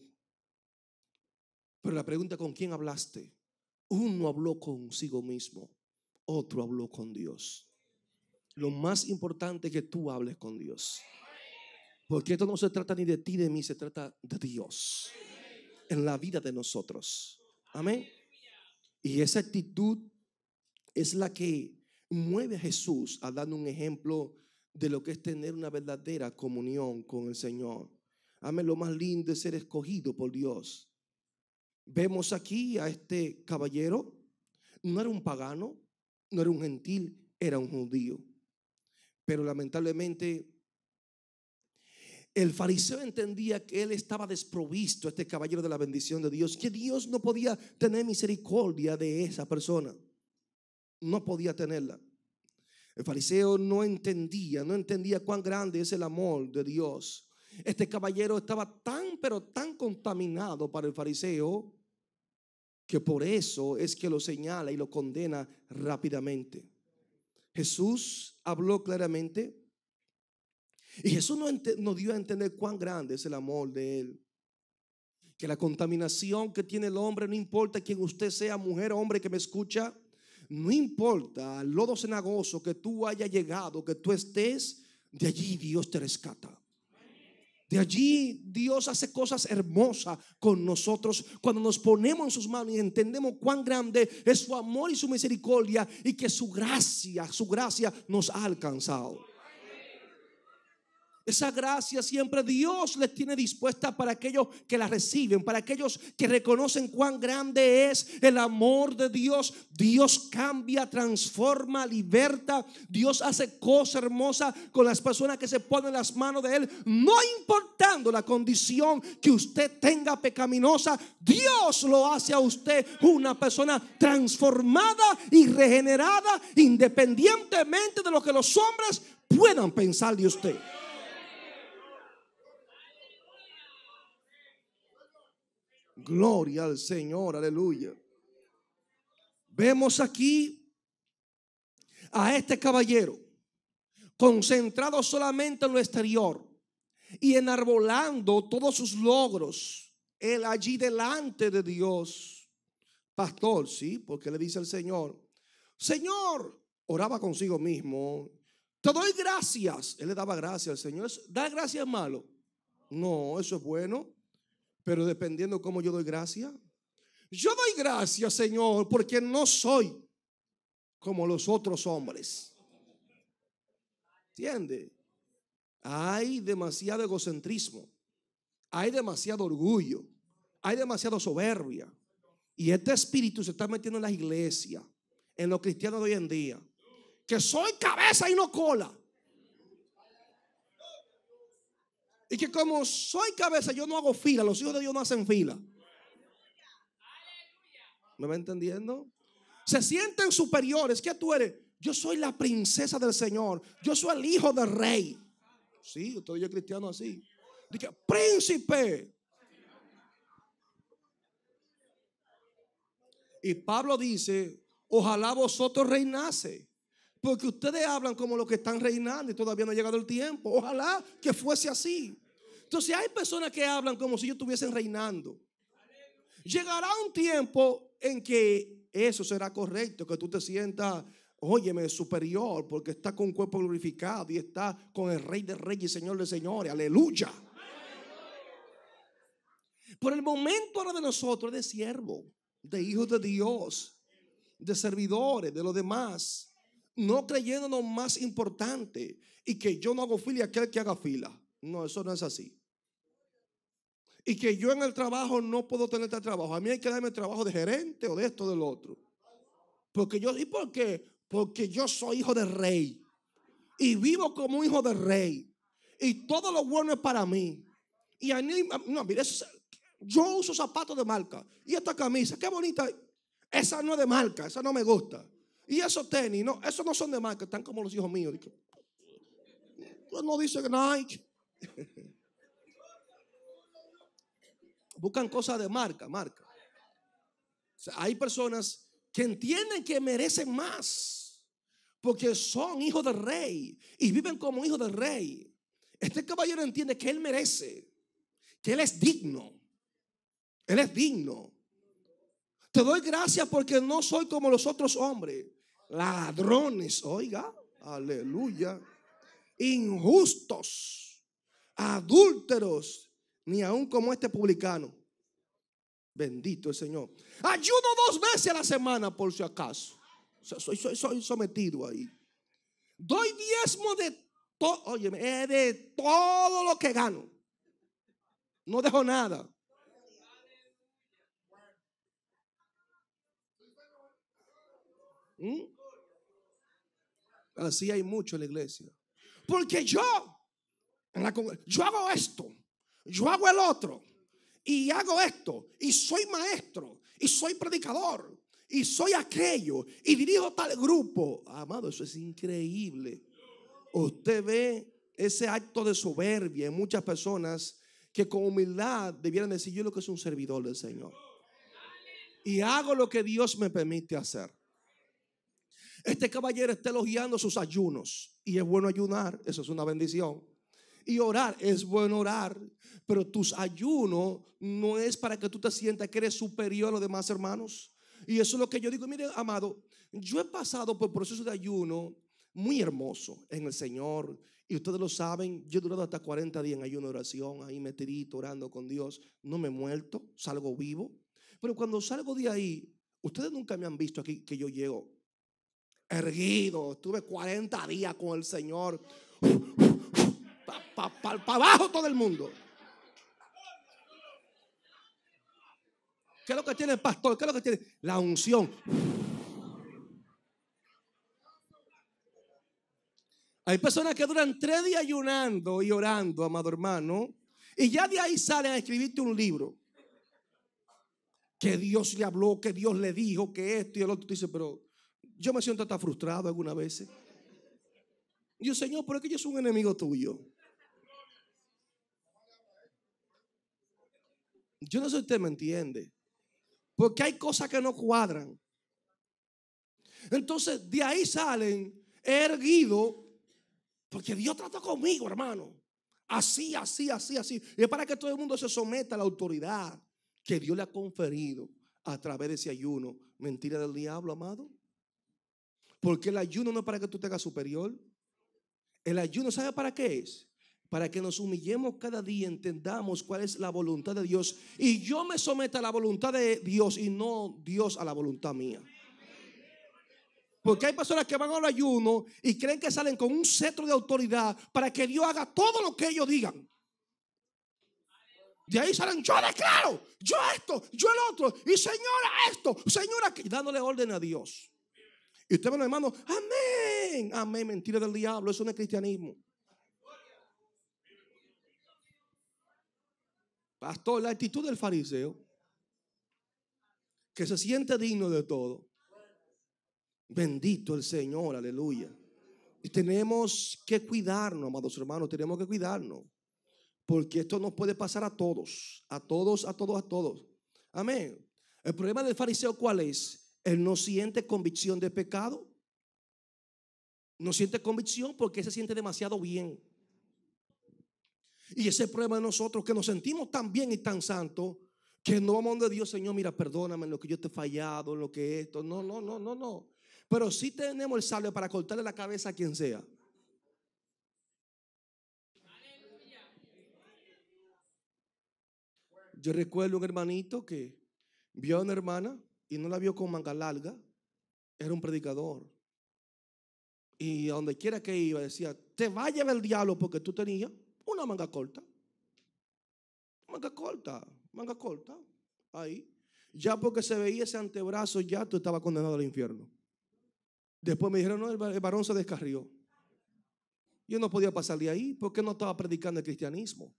[SPEAKER 2] Pero la pregunta, ¿con quién hablaste? Uno habló consigo mismo, otro habló con Dios. Lo más importante es que tú hables con Dios. Porque esto no se trata ni de ti, de mí, se trata de Dios en la vida de nosotros. Amén. Y esa actitud es la que mueve a Jesús a dar un ejemplo de lo que es tener una verdadera comunión con el Señor. Amén. Lo más lindo es ser escogido por Dios. Vemos aquí a este caballero. No era un pagano, no era un gentil, era un judío. Pero lamentablemente el fariseo entendía que él estaba desprovisto, este caballero, de la bendición de Dios, que Dios no podía tener misericordia de esa persona. No podía tenerla. El fariseo no entendía cuán grande es el amor de Dios. Este caballero estaba pero tan contaminado para el fariseo que por eso es que lo señala y lo condena rápidamente. Jesús habló claramente y Jesús nos dio a entender cuán grande es el amor de Él. Que la contaminación que tiene el hombre, no importa quién usted sea, mujer o hombre que me escucha, no importa el lodo cenagoso que tú hayas llegado, que tú estés, de allí Dios te rescata. De allí Dios hace cosas hermosas con nosotros cuando nos ponemos en sus manos y entendemos cuán grande es su amor y su misericordia y que su gracia nos ha alcanzado. Esa gracia siempre Dios les tiene dispuesta para aquellos que la reciben, para aquellos que reconocen cuán grande es el amor de Dios. Dios cambia, transforma, liberta. Dios hace cosas hermosas con las personas que se ponen en las manos de Él. No importando la condición que usted tenga pecaminosa, Dios lo hace a usted una persona transformada y regenerada, independientemente de lo que los hombres puedan pensar de usted. Gloria al Señor, aleluya. Vemos aquí a este caballero concentrado solamente en lo exterior y enarbolando todos sus logros, él allí delante de Dios. Pastor, sí, porque le dice al Señor, Señor, oraba consigo mismo, te doy gracias. Él le daba gracias al Señor. ¿Dar gracias es malo? No, eso es bueno. Pero dependiendo cómo yo doy gracias. Yo doy gracias, Señor, porque no soy como los otros hombres. ¿Entiende? Hay demasiado egocentrismo, hay demasiado orgullo, hay demasiada soberbia. Y este espíritu se está metiendo en las iglesias, en los cristianos de hoy en día, que soy cabeza y no cola. Y que como soy cabeza, yo no hago fila. Los hijos de Dios no hacen fila. ¿Me va entendiendo? Se sienten superiores. ¿Qué tú eres? Yo soy la princesa del Señor. Yo soy el hijo del rey. Sí, estoy yo cristiano así. Dice, príncipe. Y Pablo dice, ojalá vosotros reinase. Porque ustedes hablan como los que están reinando y todavía no ha llegado el tiempo. Ojalá que fuese así. Entonces hay personas que hablan como si ellos estuviesen reinando. Llegará un tiempo en que eso será correcto, que tú te sientas óyeme, superior, porque está con un cuerpo glorificado y está con el Rey de Reyes y Señor de Señores. Aleluya. Por el momento ahora de nosotros es de siervo, de hijos de Dios, de servidores, de los demás, no creyéndonos más importante y que yo no hago fila y aquel que haga fila. No, eso no es así. Y que yo en el trabajo no puedo tener este trabajo. A mí hay que darme el trabajo de gerente o de esto o del otro. Porque yo, ¿y por qué? Porque yo soy hijo del rey y vivo como un hijo del rey y todo lo bueno es para mí. Y a mí, no, mire, yo uso zapatos de marca y esta camisa, qué bonita. Esa no es de marca, esa no me gusta. Y esos tenis, no, esos no son de marca, están como los hijos míos. Pues no dice Nike. Buscan cosas de marca. O sea, hay personas que entienden que merecen más porque son hijos del rey y viven como hijos del rey. Este caballero entiende que él merece, que él es digno. Él es digno. Te doy gracias porque no soy como los otros hombres, ladrones, oiga, aleluya, injustos, adúlteros, ni aun como este publicano. Bendito el Señor. Ayuno 2 veces a la semana por si acaso. O sea, soy sometido ahí. Doy diezmo de todo, óyeme, de todo lo que gano. No dejo nada. Así hay mucho en la iglesia. Porque yo hago esto, yo hago el otro, y hago esto, y soy maestro, y soy predicador, y soy aquello, y dirijo tal grupo. Amado, eso es increíble. Usted ve ese acto de soberbia en muchas personas que con humildad debieran decir: yo lo que soy un servidor del Señor y hago lo que Dios me permite hacer. Este caballero está elogiando sus ayunos y es bueno ayunar, eso es una bendición. Y orar, es bueno orar, pero tus ayunos no es para que tú te sientas que eres superior a los demás hermanos. Y eso es lo que yo digo. Mire, amado, yo he pasado por procesos de ayuno muy hermoso en el Señor. Y ustedes lo saben, yo he durado hasta 40 días en ayuno de oración, ahí metidito, orando con Dios. No me he muerto, salgo vivo. Pero cuando salgo de ahí, ustedes nunca me han visto aquí que yo llego erguido. Estuve 40 días con el Señor. Para abajo todo el mundo. ¿Qué es lo que tiene el pastor? ¿Qué es lo que tiene? La unción. Hay personas que duran 3 días ayunando y orando, amado hermano, y ya de ahí salen a escribirte un libro. Que Dios le habló, que Dios le dijo, que esto y el otro. Tú dices, pero yo me siento hasta frustrado algunas veces. Y yo, Señor, ¿por qué yo soy un enemigo tuyo? Yo no sé si usted me entiende. Porque hay cosas que no cuadran. Entonces de ahí salen erguido. Porque Dios trató conmigo, hermano. Así. Y es para que todo el mundo se someta a la autoridad que Dios le ha conferido a través de ese ayuno. Mentira del diablo, amado. Porque el ayuno no es para que tú te hagas superior. El ayuno, ¿sabe para qué es? Para que nos humillemos cada día, entendamos cuál es la voluntad de Dios y yo me someta a la voluntad de Dios y no Dios a la voluntad mía. Porque hay personas que van al ayuno y creen que salen con un cetro de autoridad para que Dios haga todo lo que ellos digan. De ahí salen: yo declaro, yo esto, yo el otro, y señora esto, señora aquello, dándole orden a Dios. Y usted, hermano, amén, amén. Mentira del diablo, eso no es cristianismo. Pastor, la actitud del fariseo, que se siente digno de todo. Bendito el Señor, aleluya. Y tenemos que cuidarnos, amados hermanos, tenemos que cuidarnos. Porque esto nos puede pasar a todos. Amén. El problema del fariseo, ¿cuál es? Él no siente convicción de pecado. No siente convicción porque se siente demasiado bien. Y ese es el problema de nosotros, que nos sentimos tan bien y tan santos que no vamos donde Dios: Señor, mira, perdóname en lo que yo te he fallado, en lo que esto. No. pero sí tenemos el sable para cortarle la cabeza a quien sea. Yo recuerdo un hermanito que vio a una hermana y no la vio con manga larga. Era un predicador. Y a donde quiera que iba decía, te va a llevar el diablo porque tú tenías una manga corta. Manga corta, manga corta. Ahí. Ya porque se veía ese antebrazo, ya tú estabas condenado al infierno. Después me dijeron, no, el varón se descarrió. Yo no podía pasar de ahí porque no estaba predicando el cristianismo.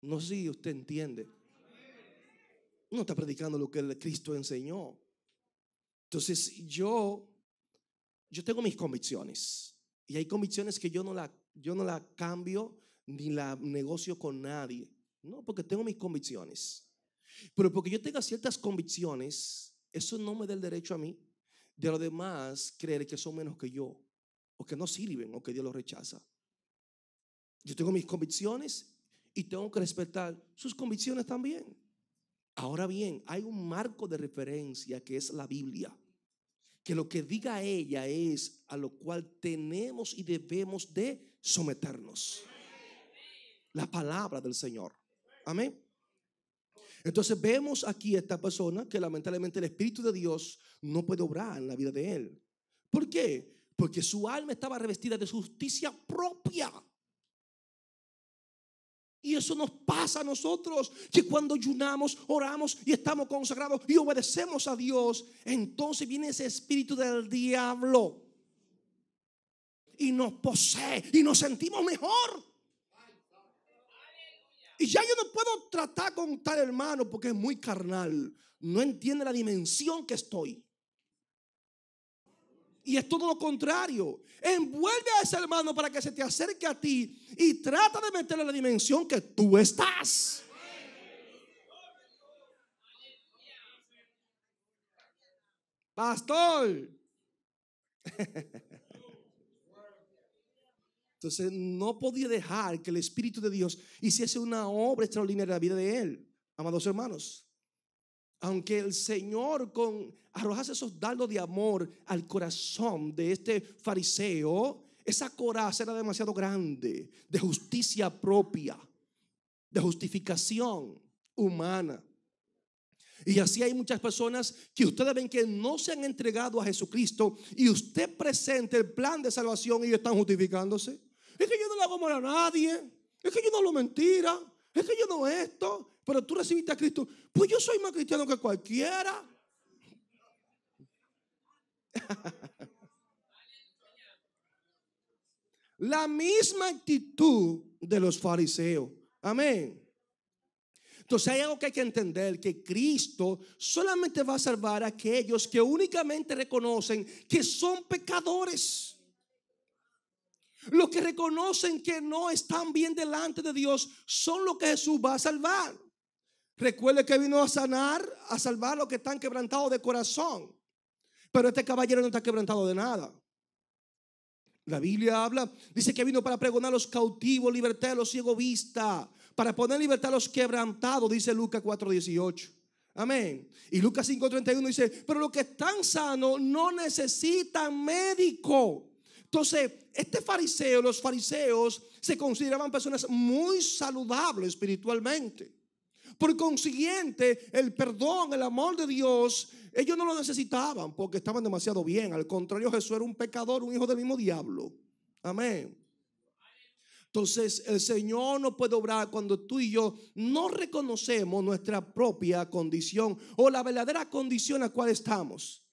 [SPEAKER 2] No sé si usted entiende. No está predicando lo que el Cristo enseñó. Entonces yo tengo mis convicciones. Y hay convicciones que yo no la cambio ni la negocio con nadie. No, porque tengo mis convicciones. Pero porque yo tenga ciertas convicciones, eso no me da el derecho a mí de los demás creer que son menos que yo, o que no sirven, o que Dios los rechaza. Yo tengo mis convicciones y tengo que respetar sus convicciones también. Ahora bien, hay un marco de referencia que es la Biblia, que lo que diga ella es a lo cual tenemos y debemos de someternos. La palabra del Señor. Amén. Entonces vemos aquí a esta persona que lamentablemente el Espíritu de Dios no puede obrar en la vida de él. ¿Por qué? Porque su alma estaba revestida de justicia propia. Y eso nos pasa a nosotros, que cuando ayunamos, oramos y estamos consagrados y obedecemos a Dios, entonces viene ese espíritu del diablo y nos posee y nos sentimos mejor. Y ya yo no puedo tratar con tal hermano porque es muy carnal, no entiende la dimensión que estoy. Y es todo lo contrario. Envuelve a ese hermano para que se te acerque a ti y trata de meterle la dimensión que tú estás. Pastor. Entonces no podía dejar que el Espíritu de Dios hiciese una obra extraordinaria en la vida de él. Amados hermanos, aunque el Señor arrojase esos dardos de amor al corazón de este fariseo, esa coraza era demasiado grande, de justicia propia, de justificación humana. Y así hay muchas personas que ustedes ven que no se han entregado a Jesucristo y usted presenta el plan de salvación y ellos están justificándose. Es que yo no le hago mal a nadie, es que yo no hablo mentira, es que yo no esto, pero tú recibiste a Cristo. Pues yo soy más cristiano que cualquiera. La misma actitud de los fariseos. Amén. Entonces hay algo que hay que entender, que Cristo solamente va a salvar a aquellos que únicamente reconocen que son pecadores. Los que reconocen que no están bien delante de Dios son los que Jesús va a salvar. Recuerde que vino a sanar, a salvar a los que están quebrantados de corazón. Pero este caballero no está quebrantado de nada. La Biblia habla, dice que vino para pregonar a los cautivos, libertad a los ciegos vista, para poner libertad a los quebrantados, dice Lucas 4:18. Amén. Y Lucas 5:31 dice, pero los que están sanos no necesitan médico. Entonces, los fariseos se consideraban personas muy saludables espiritualmente. Por consiguiente, el perdón, el amor de Dios, ellos no lo necesitaban porque estaban demasiado bien. Al contrario, Jesús era un pecador, un hijo del mismo diablo. Amén. Entonces, el Señor no puede obrar cuando tú y yo no reconocemos nuestra propia condición o la verdadera condición en la cual estamos.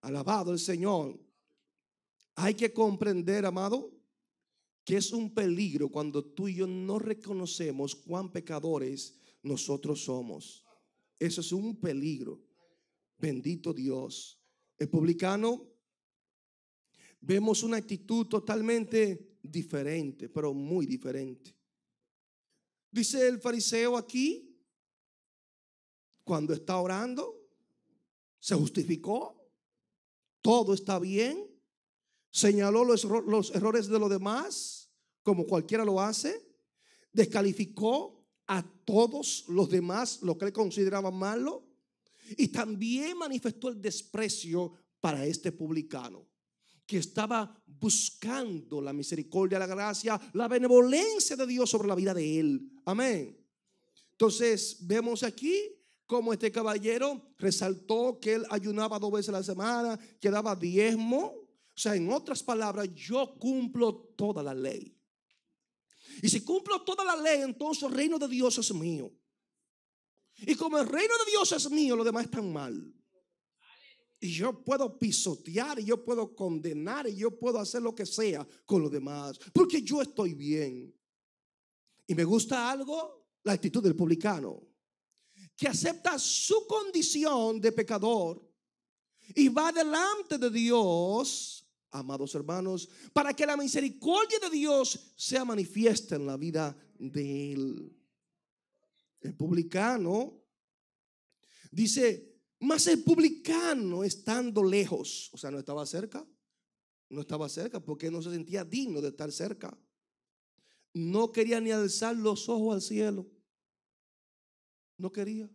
[SPEAKER 2] Alabado el Señor. Hay que comprender, amado, que es un peligro cuando tú y yo no reconocemos cuán pecadores nosotros somos. Eso es un peligro. Bendito Dios. El publicano, vemos una actitud totalmente diferente, pero muy diferente. Dice el fariseo aquí, cuando está orando, se justificó, todo está bien, señaló los errores de los demás, como cualquiera lo hace, descalificó a todos los demás, lo que él consideraba malo, y también manifestó el desprecio para este publicano que estaba buscando la misericordia, la gracia, la benevolencia de Dios sobre la vida de él. Amén. Entonces vemos aquí cómo este caballero resaltó que él ayunaba 2 veces a la semana, que daba diezmo. O sea, en otras palabras, yo cumplo toda la ley. Y si cumplo toda la ley, entonces el reino de Dios es mío. Y como el reino de Dios es mío, los demás están mal. Y yo puedo pisotear, y yo puedo condenar, y yo puedo hacer lo que sea con los demás, porque yo estoy bien. Y me gusta algo, la actitud del publicano, que acepta su condición de pecador y va delante de Dios, amados hermanos, para que la misericordia de Dios sea manifiesta en la vida de él. El publicano dice: mas el publicano, estando lejos, o sea, no estaba cerca, porque no se sentía digno de estar cerca. No quería ni alzar los ojos al cielo. No quería.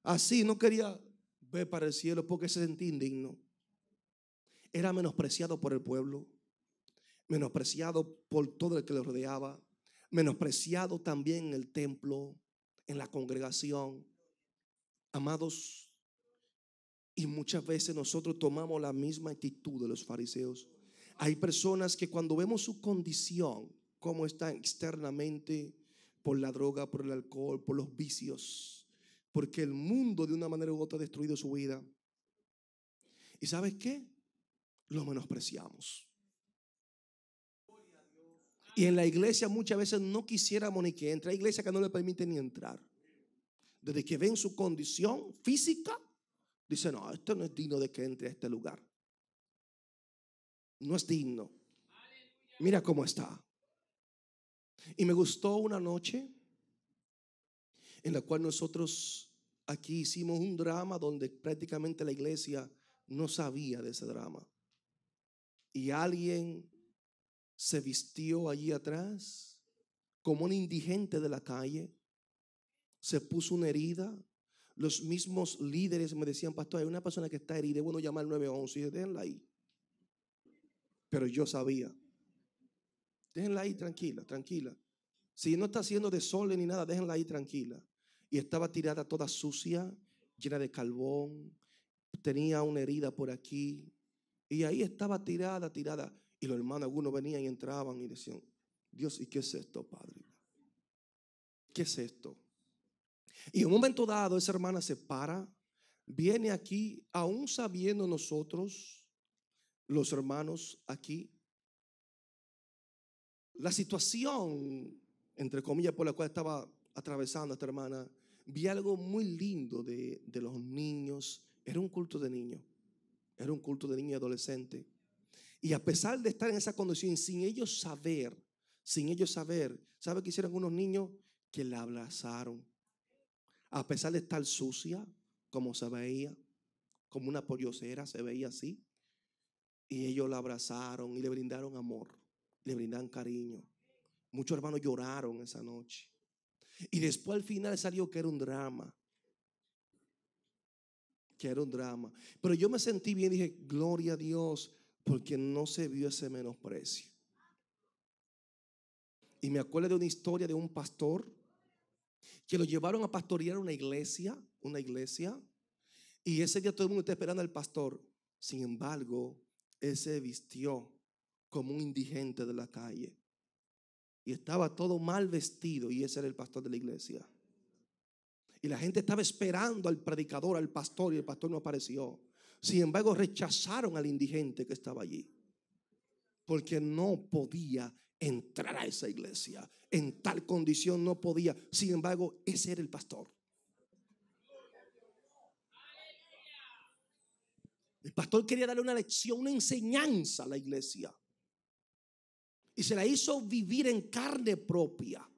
[SPEAKER 2] Así, no quería ver para el cielo porque se sentía indigno. Era menospreciado por el pueblo, menospreciado por todo el que le rodeaba, menospreciado también en el templo, en la congregación. Amados, y muchas veces nosotros tomamos la misma actitud de los fariseos. Hay personas que cuando vemos su condición, cómo están externamente, por la droga, por el alcohol, por los vicios, porque el mundo de una manera u otra ha destruido su vida. ¿Y sabes qué? Lo menospreciamos. Y en la iglesia muchas veces no quisiéramos ni que entre. Hay iglesias que no le permiten ni entrar. Desde que ven su condición física, dice: no, esto no es digno de que entre a este lugar. No es digno. Mira cómo está. Y me gustó una noche en la cual nosotros aquí hicimos un drama donde prácticamente la iglesia no sabía de ese drama. Y alguien se vistió allí atrás como un indigente de la calle. Se puso una herida. Los mismos líderes me decían: pastor, hay una persona que está herida, es bueno llamar al 911. Y déjenla ahí. Pero yo sabía. Déjenla ahí tranquila, tranquila. Si no está haciendo desorden ni nada, déjenla ahí tranquila. Y estaba tirada toda sucia, llena de carbón. Tenía una herida por aquí. Y ahí estaba tirada. Y los hermanos, algunos venían y entraban y decían: Dios, ¿y qué es esto, Padre? ¿Qué es esto? Y en un momento dado esa hermana se para, viene aquí, aún sabiendo nosotros, los hermanos aquí, la situación, entre comillas, por la cual estaba atravesando esta hermana. Vi algo muy lindo de los niños. Era un culto de niños. Era un culto de niños y adolescentes. Y a pesar de estar en esa condición, sin ellos saber, ¿sabe qué hicieron unos niños? Que la abrazaron. A pesar de estar sucia, como se veía, como una pollocera, se veía así. Y ellos la abrazaron y le brindaron amor, le brindaron cariño. Muchos hermanos lloraron esa noche. Y después al final salió que era un drama. Pero yo me sentí bien y dije: gloria a Dios, porque no se vio ese menosprecio. Y me acuerdo de una historia de un pastor que lo llevaron a pastorear una iglesia. Y ese día todo el mundo está esperando al pastor. Sin embargo, él se vistió como un indigente de la calle. Y estaba todo mal vestido. Y ese era el pastor de la iglesia. Y la gente estaba esperando al predicador, al pastor. Y el pastor no apareció. Sin embargo, rechazaron al indigente que estaba allí. Porque no podía entrar a esa iglesia. En tal condición no podía. Sin embargo, ese era el pastor. El pastor quería darle una lección, una enseñanza a la iglesia. Y se la hizo vivir en carne propia.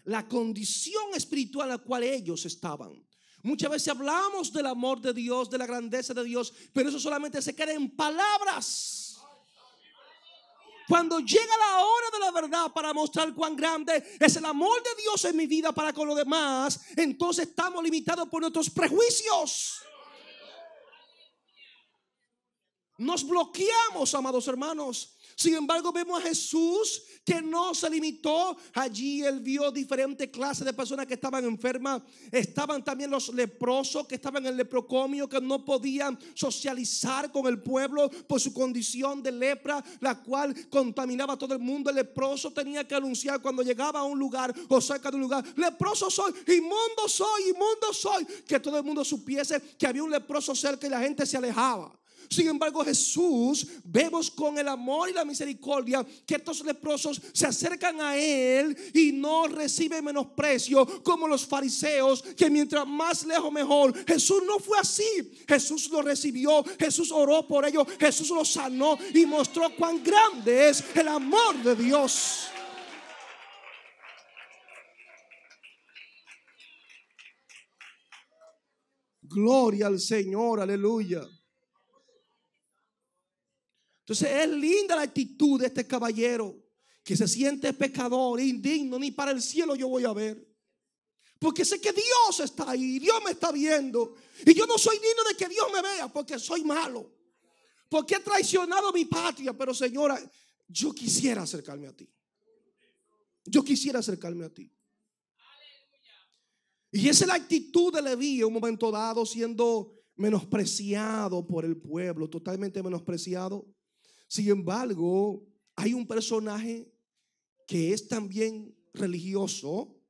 [SPEAKER 2] La condición espiritual en la cual ellos estaban. Muchas veces hablamos del amor de Dios, de la grandeza de Dios, pero eso solamente se queda en palabras. Cuando llega la hora de la verdad para mostrar cuán grande es el amor de Dios en mi vida para con los demás, entonces estamos limitados por nuestros prejuicios. Nos bloqueamos, amados hermanos. Sin embargo, vemos a Jesús que no se limitó. Allí Él vio diferentes clases de personas que estaban enfermas. Estaban también los leprosos que estaban en el leprocomio, que no podían socializar con el pueblo por su condición de lepra, la cual contaminaba a todo el mundo. El leproso tenía que anunciar cuando llegaba a un lugar o cerca de un lugar: leproso soy, inmundo soy, inmundo soy. Que todo el mundo supiese que había un leproso cerca y la gente se alejaba. Sin embargo, Jesús, vemos con el amor y la misericordia que estos leprosos se acercan a Él y no reciben menosprecio como los fariseos, que mientras más lejos mejor. Jesús no fue así. Jesús lo recibió, Jesús oró por ellos, Jesús lo sanó y mostró cuán grande es el amor de Dios. Gloria al Señor, aleluya. Entonces es linda la actitud de este caballero, que se siente pecador, indigno, ni para el cielo yo voy a ver. Porque sé que Dios está ahí, Dios me está viendo. Y yo no soy digno de que Dios me vea porque soy malo, porque he traicionado mi patria. Pero Señora, yo quisiera acercarme a ti. Yo quisiera acercarme a ti. Y esa es la actitud de Leví en un momento dado, siendo menospreciado por el pueblo, totalmente menospreciado. Sin embargo, hay un personaje que es también religioso,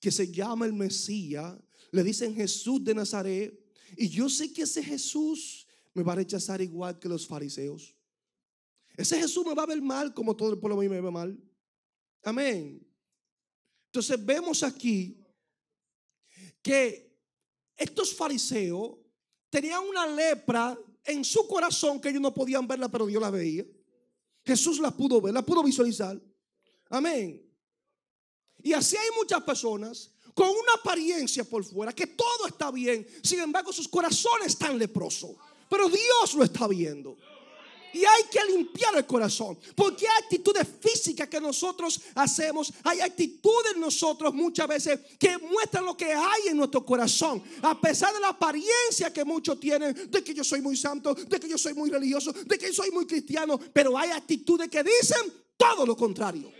[SPEAKER 2] que se llama el Mesías. Le dicen Jesús de Nazaret. Y yo sé que ese Jesús me va a rechazar igual que los fariseos. Ese Jesús me va a ver mal como todo el pueblo a mí me ve mal. Amén. Entonces vemos aquí que estos fariseos tenían una lepra en su corazón que ellos no podían verla, pero Dios la veía. Jesús la pudo ver, la pudo visualizar. Amén. Y así hay muchas personas con una apariencia por fuera que todo está bien, sin embargo sus corazones están leprosos, pero Dios lo está viendo. Y hay que limpiar el corazón, porque hay actitudes físicas que nosotros hacemos. Hay actitudes en nosotros muchas veces que muestran lo que hay en nuestro corazón, a pesar de la apariencia que muchos tienen de que yo soy muy santo, de que yo soy muy religioso, de que yo soy muy cristiano. Pero hay actitudes que dicen todo lo contrario.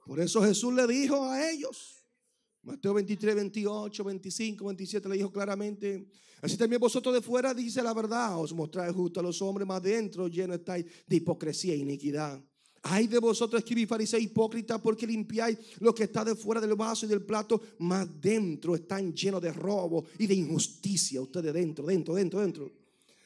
[SPEAKER 2] Por eso Jesús le dijo a ellos, Mateo 23, 28, 25, 27, le dijo claramente: así también vosotros de fuera dice la verdad, os mostráis justo a los hombres, mas dentro lleno estáis de hipocresía e iniquidad. Ay de vosotros, escribís, fariseos hipócritas, porque limpiáis lo que está de fuera del vaso y del plato, mas dentro están llenos de robo y de injusticia. Ustedes dentro.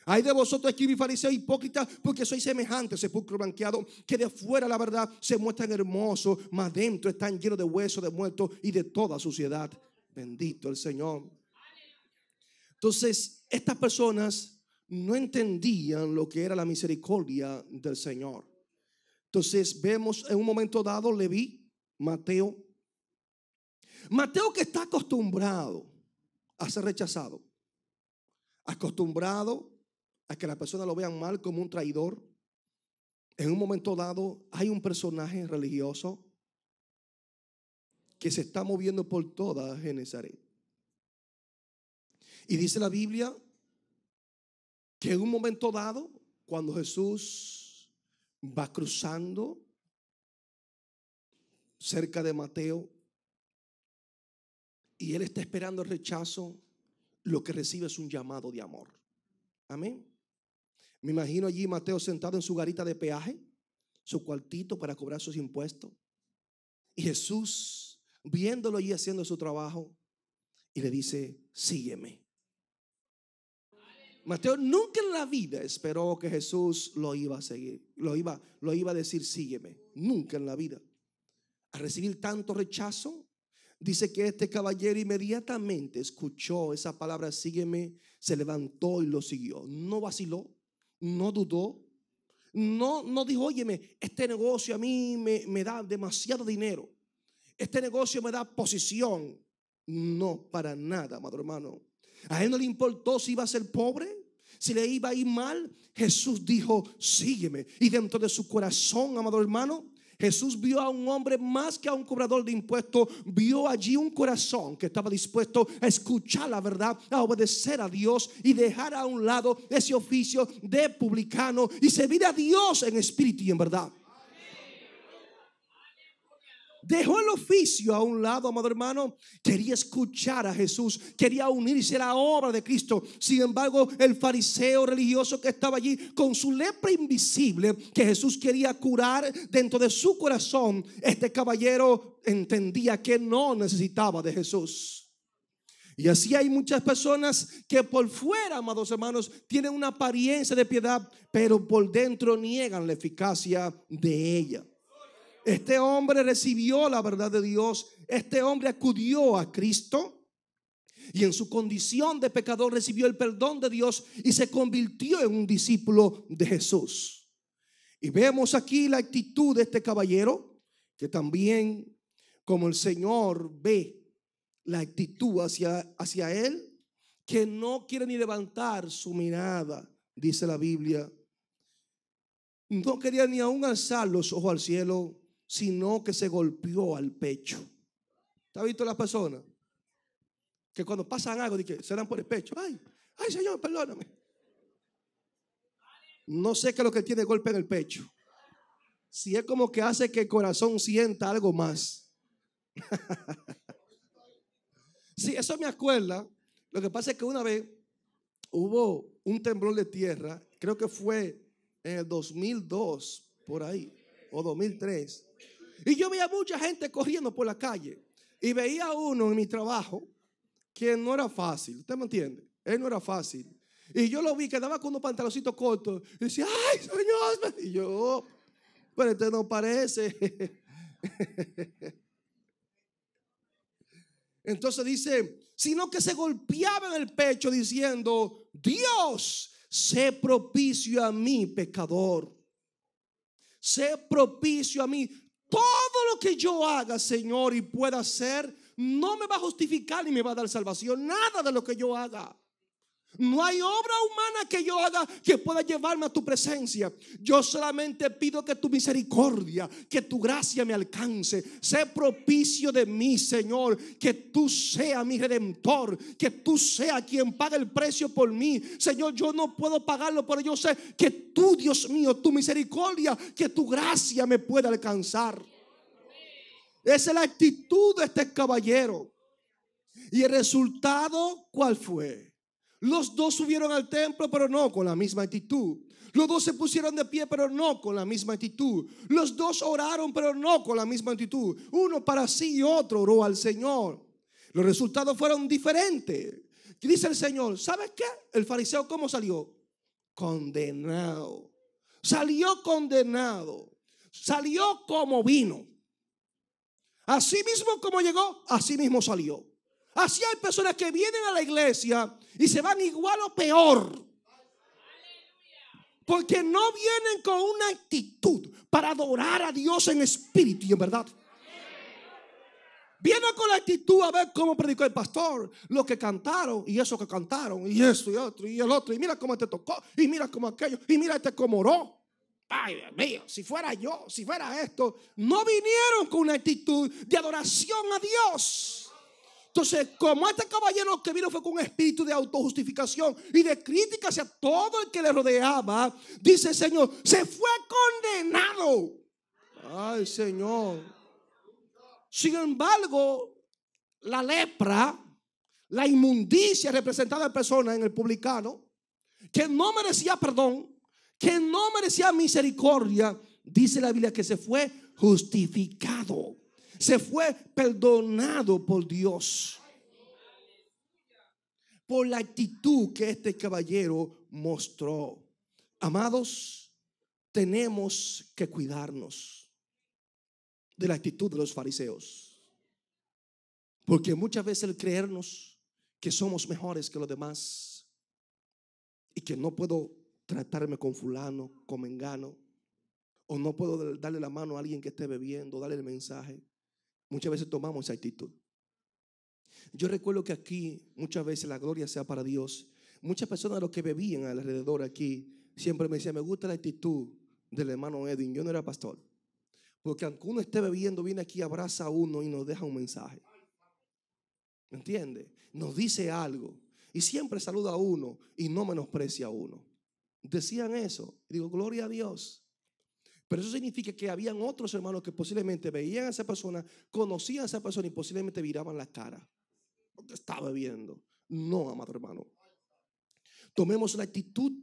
[SPEAKER 2] Ay de vosotros, escribís, fariseos hipócritas, porque sois semejantes, sepulcro blanqueado, que de fuera la verdad se muestran hermosos, mas dentro están llenos de huesos de muertos y de toda suciedad. Bendito el Señor. Entonces, estas personas no entendían lo que era la misericordia del Señor. Entonces, vemos en un momento dado Leví, Mateo que está acostumbrado a ser rechazado, acostumbrado a que las personas lo vean mal como un traidor. En un momento dado hay un personaje religioso que se está moviendo por toda Genesaret. Y dice la Biblia que en un momento dado, cuando Jesús va cruzando cerca de Mateo y él está esperando el rechazo, lo que recibe es un llamado de amor. Amén. Me imagino allí Mateo sentado en su garita de peaje, su cuartito para cobrar sus impuestos, y Jesús viéndolo allí haciendo su trabajo, y le dice: sígueme. Mateo nunca en la vida esperó que Jesús lo iba a seguir, lo iba a decir sígueme. Nunca en la vida. Al recibir tanto rechazo, dice que este caballero inmediatamente escuchó esa palabra sígueme, se levantó y lo siguió. No vaciló, no dudó, no dijo: óyeme, este negocio a mí me da demasiado dinero, este negocio me da posición. No, para nada, amado hermano. A él no le importó si iba a ser pobre, si le iba a ir mal. Jesús dijo: sígueme. Y dentro de su corazón, amado hermano, Jesús vio a un hombre más que a un cobrador de impuestos. Vio allí un corazón que estaba dispuesto a escuchar la verdad, a obedecer a Dios y dejar a un lado ese oficio de publicano y servir a Dios en espíritu y en verdad. Dejó el oficio a un lado, amado hermano. Quería escuchar a Jesús, quería unirse a la obra de Cristo. Sin embargo, el fariseo religioso que estaba allí con su lepra invisible que Jesús quería curar dentro de su corazón, este caballero entendía que no necesitaba de Jesús. Y así hay muchas personas que por fuera, amados hermanos, tienen una apariencia de piedad, pero por dentro niegan la eficacia de ella. Este hombre recibió la verdad de Dios. Este hombre acudió a Cristo y en su condición de pecador recibió el perdón de Dios y se convirtió en un discípulo de Jesús. Y vemos aquí la actitud de este caballero, que también, como el Señor ve la actitud hacia él, que no quiere ni levantar su mirada, dice la Biblia. No quería ni aún alzar los ojos al cielo, sino que se golpeó al pecho. ¿Está visto las personas que cuando pasan algo se dan por el pecho? Ay, Señor, perdóname. No sé qué es lo que tiene golpe en el pecho. Si es como que hace que el corazón sienta algo más. Sí, eso me acuerda. Lo que pasa es que una vez hubo un temblor de tierra, creo que fue en el 2002, por ahí, o 2003. Y yo veía mucha gente corriendo por la calle. Y veía uno en mi trabajo que no era fácil. ¿Usted me entiende? Él no era fácil. Y yo lo vi que andaba con unos pantaloncitos cortos. Y decía, ay, Señor. Y yo, pero este no parece. Entonces dice, sino que se golpeaba en el pecho diciendo, Dios, sé propicio a mí, pecador. Sé propicio a mí. Todo lo que yo haga, Señor, y pueda hacer, no me va a justificar ni me va a dar salvación. Nada de lo que yo haga. No hay obra humana que yo haga que pueda llevarme a tu presencia. Yo solamente pido que tu misericordia, que tu gracia me alcance. Sé propicio de mí, Señor. Que tú seas mi redentor. Que tú seas quien paga el precio por mí. Señor, yo no puedo pagarlo, pero yo sé que tú, Dios mío, tu misericordia, que tu gracia me pueda alcanzar. Esa es la actitud de este caballero. Y el resultado, ¿cuál fue? Los dos subieron al templo, pero no con la misma actitud. Los dos se pusieron de pie, pero no con la misma actitud. Los dos oraron, pero no con la misma actitud. Uno para sí y otro oró al Señor. Los resultados fueron diferentes. Y dice el Señor, ¿sabes qué? El fariseo, ¿cómo salió? Condenado. Salió condenado. Salió como vino. Así mismo como llegó, así mismo salió. Así hay personas que vienen a la iglesia y se van igual o peor. Porque no vienen con una actitud para adorar a Dios en espíritu y en verdad. Vienen con la actitud a ver cómo predicó el pastor, lo que cantaron y eso que cantaron y eso y otro y el otro. Y mira cómo te tocó y mira cómo aquello y mira este cómo oró. Ay, Dios mío, si fuera yo, si fuera esto. No vinieron con una actitud de adoración a Dios. Entonces, como este caballero que vino fue con un espíritu de autojustificación y de crítica hacia todo el que le rodeaba, dice el Señor, se fue condenado. Ay, Señor. Sin embargo, la lepra, la inmundicia representada en persona en el publicano, que no merecía perdón, que no merecía misericordia, dice la Biblia que se fue justificado. Se fue perdonado por Dios por la actitud que este caballero mostró. Amados, tenemos que cuidarnos de la actitud de los fariseos, porque muchas veces el creernos que somos mejores que los demás y que no puedo tratarme con fulano, con mengano, o no puedo darle la mano a alguien que esté bebiendo, darle el mensaje. Muchas veces tomamos esa actitud. Yo recuerdo que aquí muchas veces la gloria sea para Dios. Muchas personas de los que bebían alrededor aquí siempre me decían, me gusta la actitud del hermano Edwin. Yo no era pastor, Porque aunque uno esté bebiendo, viene aquí, abraza a uno y nos deja un mensaje. ¿Me entiende? Nos dice algo. Y siempre saluda a uno y no menosprecia a uno. Decían eso. Digo, gloria a Dios. Pero eso significa que habían otros hermanos que posiblemente veían a esa persona, conocían a esa persona y posiblemente viraban la cara porque estaba bebiendo. No, amado hermano. Tomemos la actitud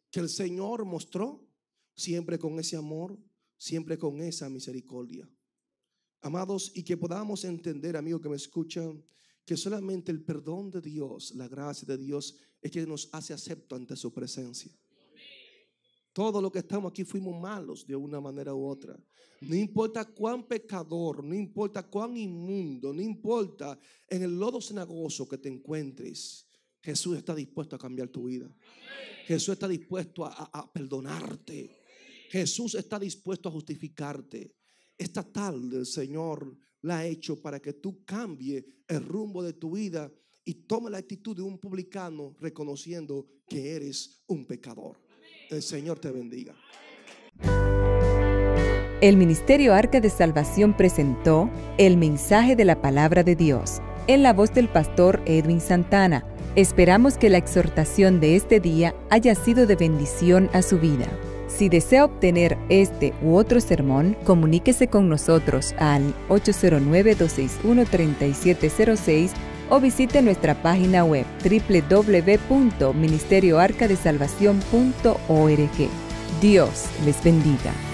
[SPEAKER 2] que el Señor mostró, siempre con ese amor, siempre con esa misericordia. Amados, y que podamos entender, amigos que me escuchan, que solamente el perdón de Dios, la gracia de Dios, es que nos hace acepto ante su presencia. Todo lo que estamos aquí fuimos malos de una manera u otra. No importa cuán pecador, no importa cuán inmundo, no importa en el lodo cenagoso que te encuentres, Jesús está dispuesto a cambiar tu vida. Jesús está dispuesto a perdonarte. Jesús está dispuesto a justificarte. Esta tarde el Señor la ha hecho para que tú cambies el rumbo de tu vida y tome la actitud de un publicano reconociendo que eres un pecador. El Señor te bendiga.
[SPEAKER 1] El Ministerio Arca de Salvación presentó el mensaje de la Palabra de Dios en la voz del pastor Edwin Santana. Esperamos que la exhortación de este día haya sido de bendición a su vida. Si desea obtener este u otro sermón, comuníquese con nosotros al 809-261-3706 o visite nuestra página web www.ministerioarcadesalvacion.org. Dios les bendiga.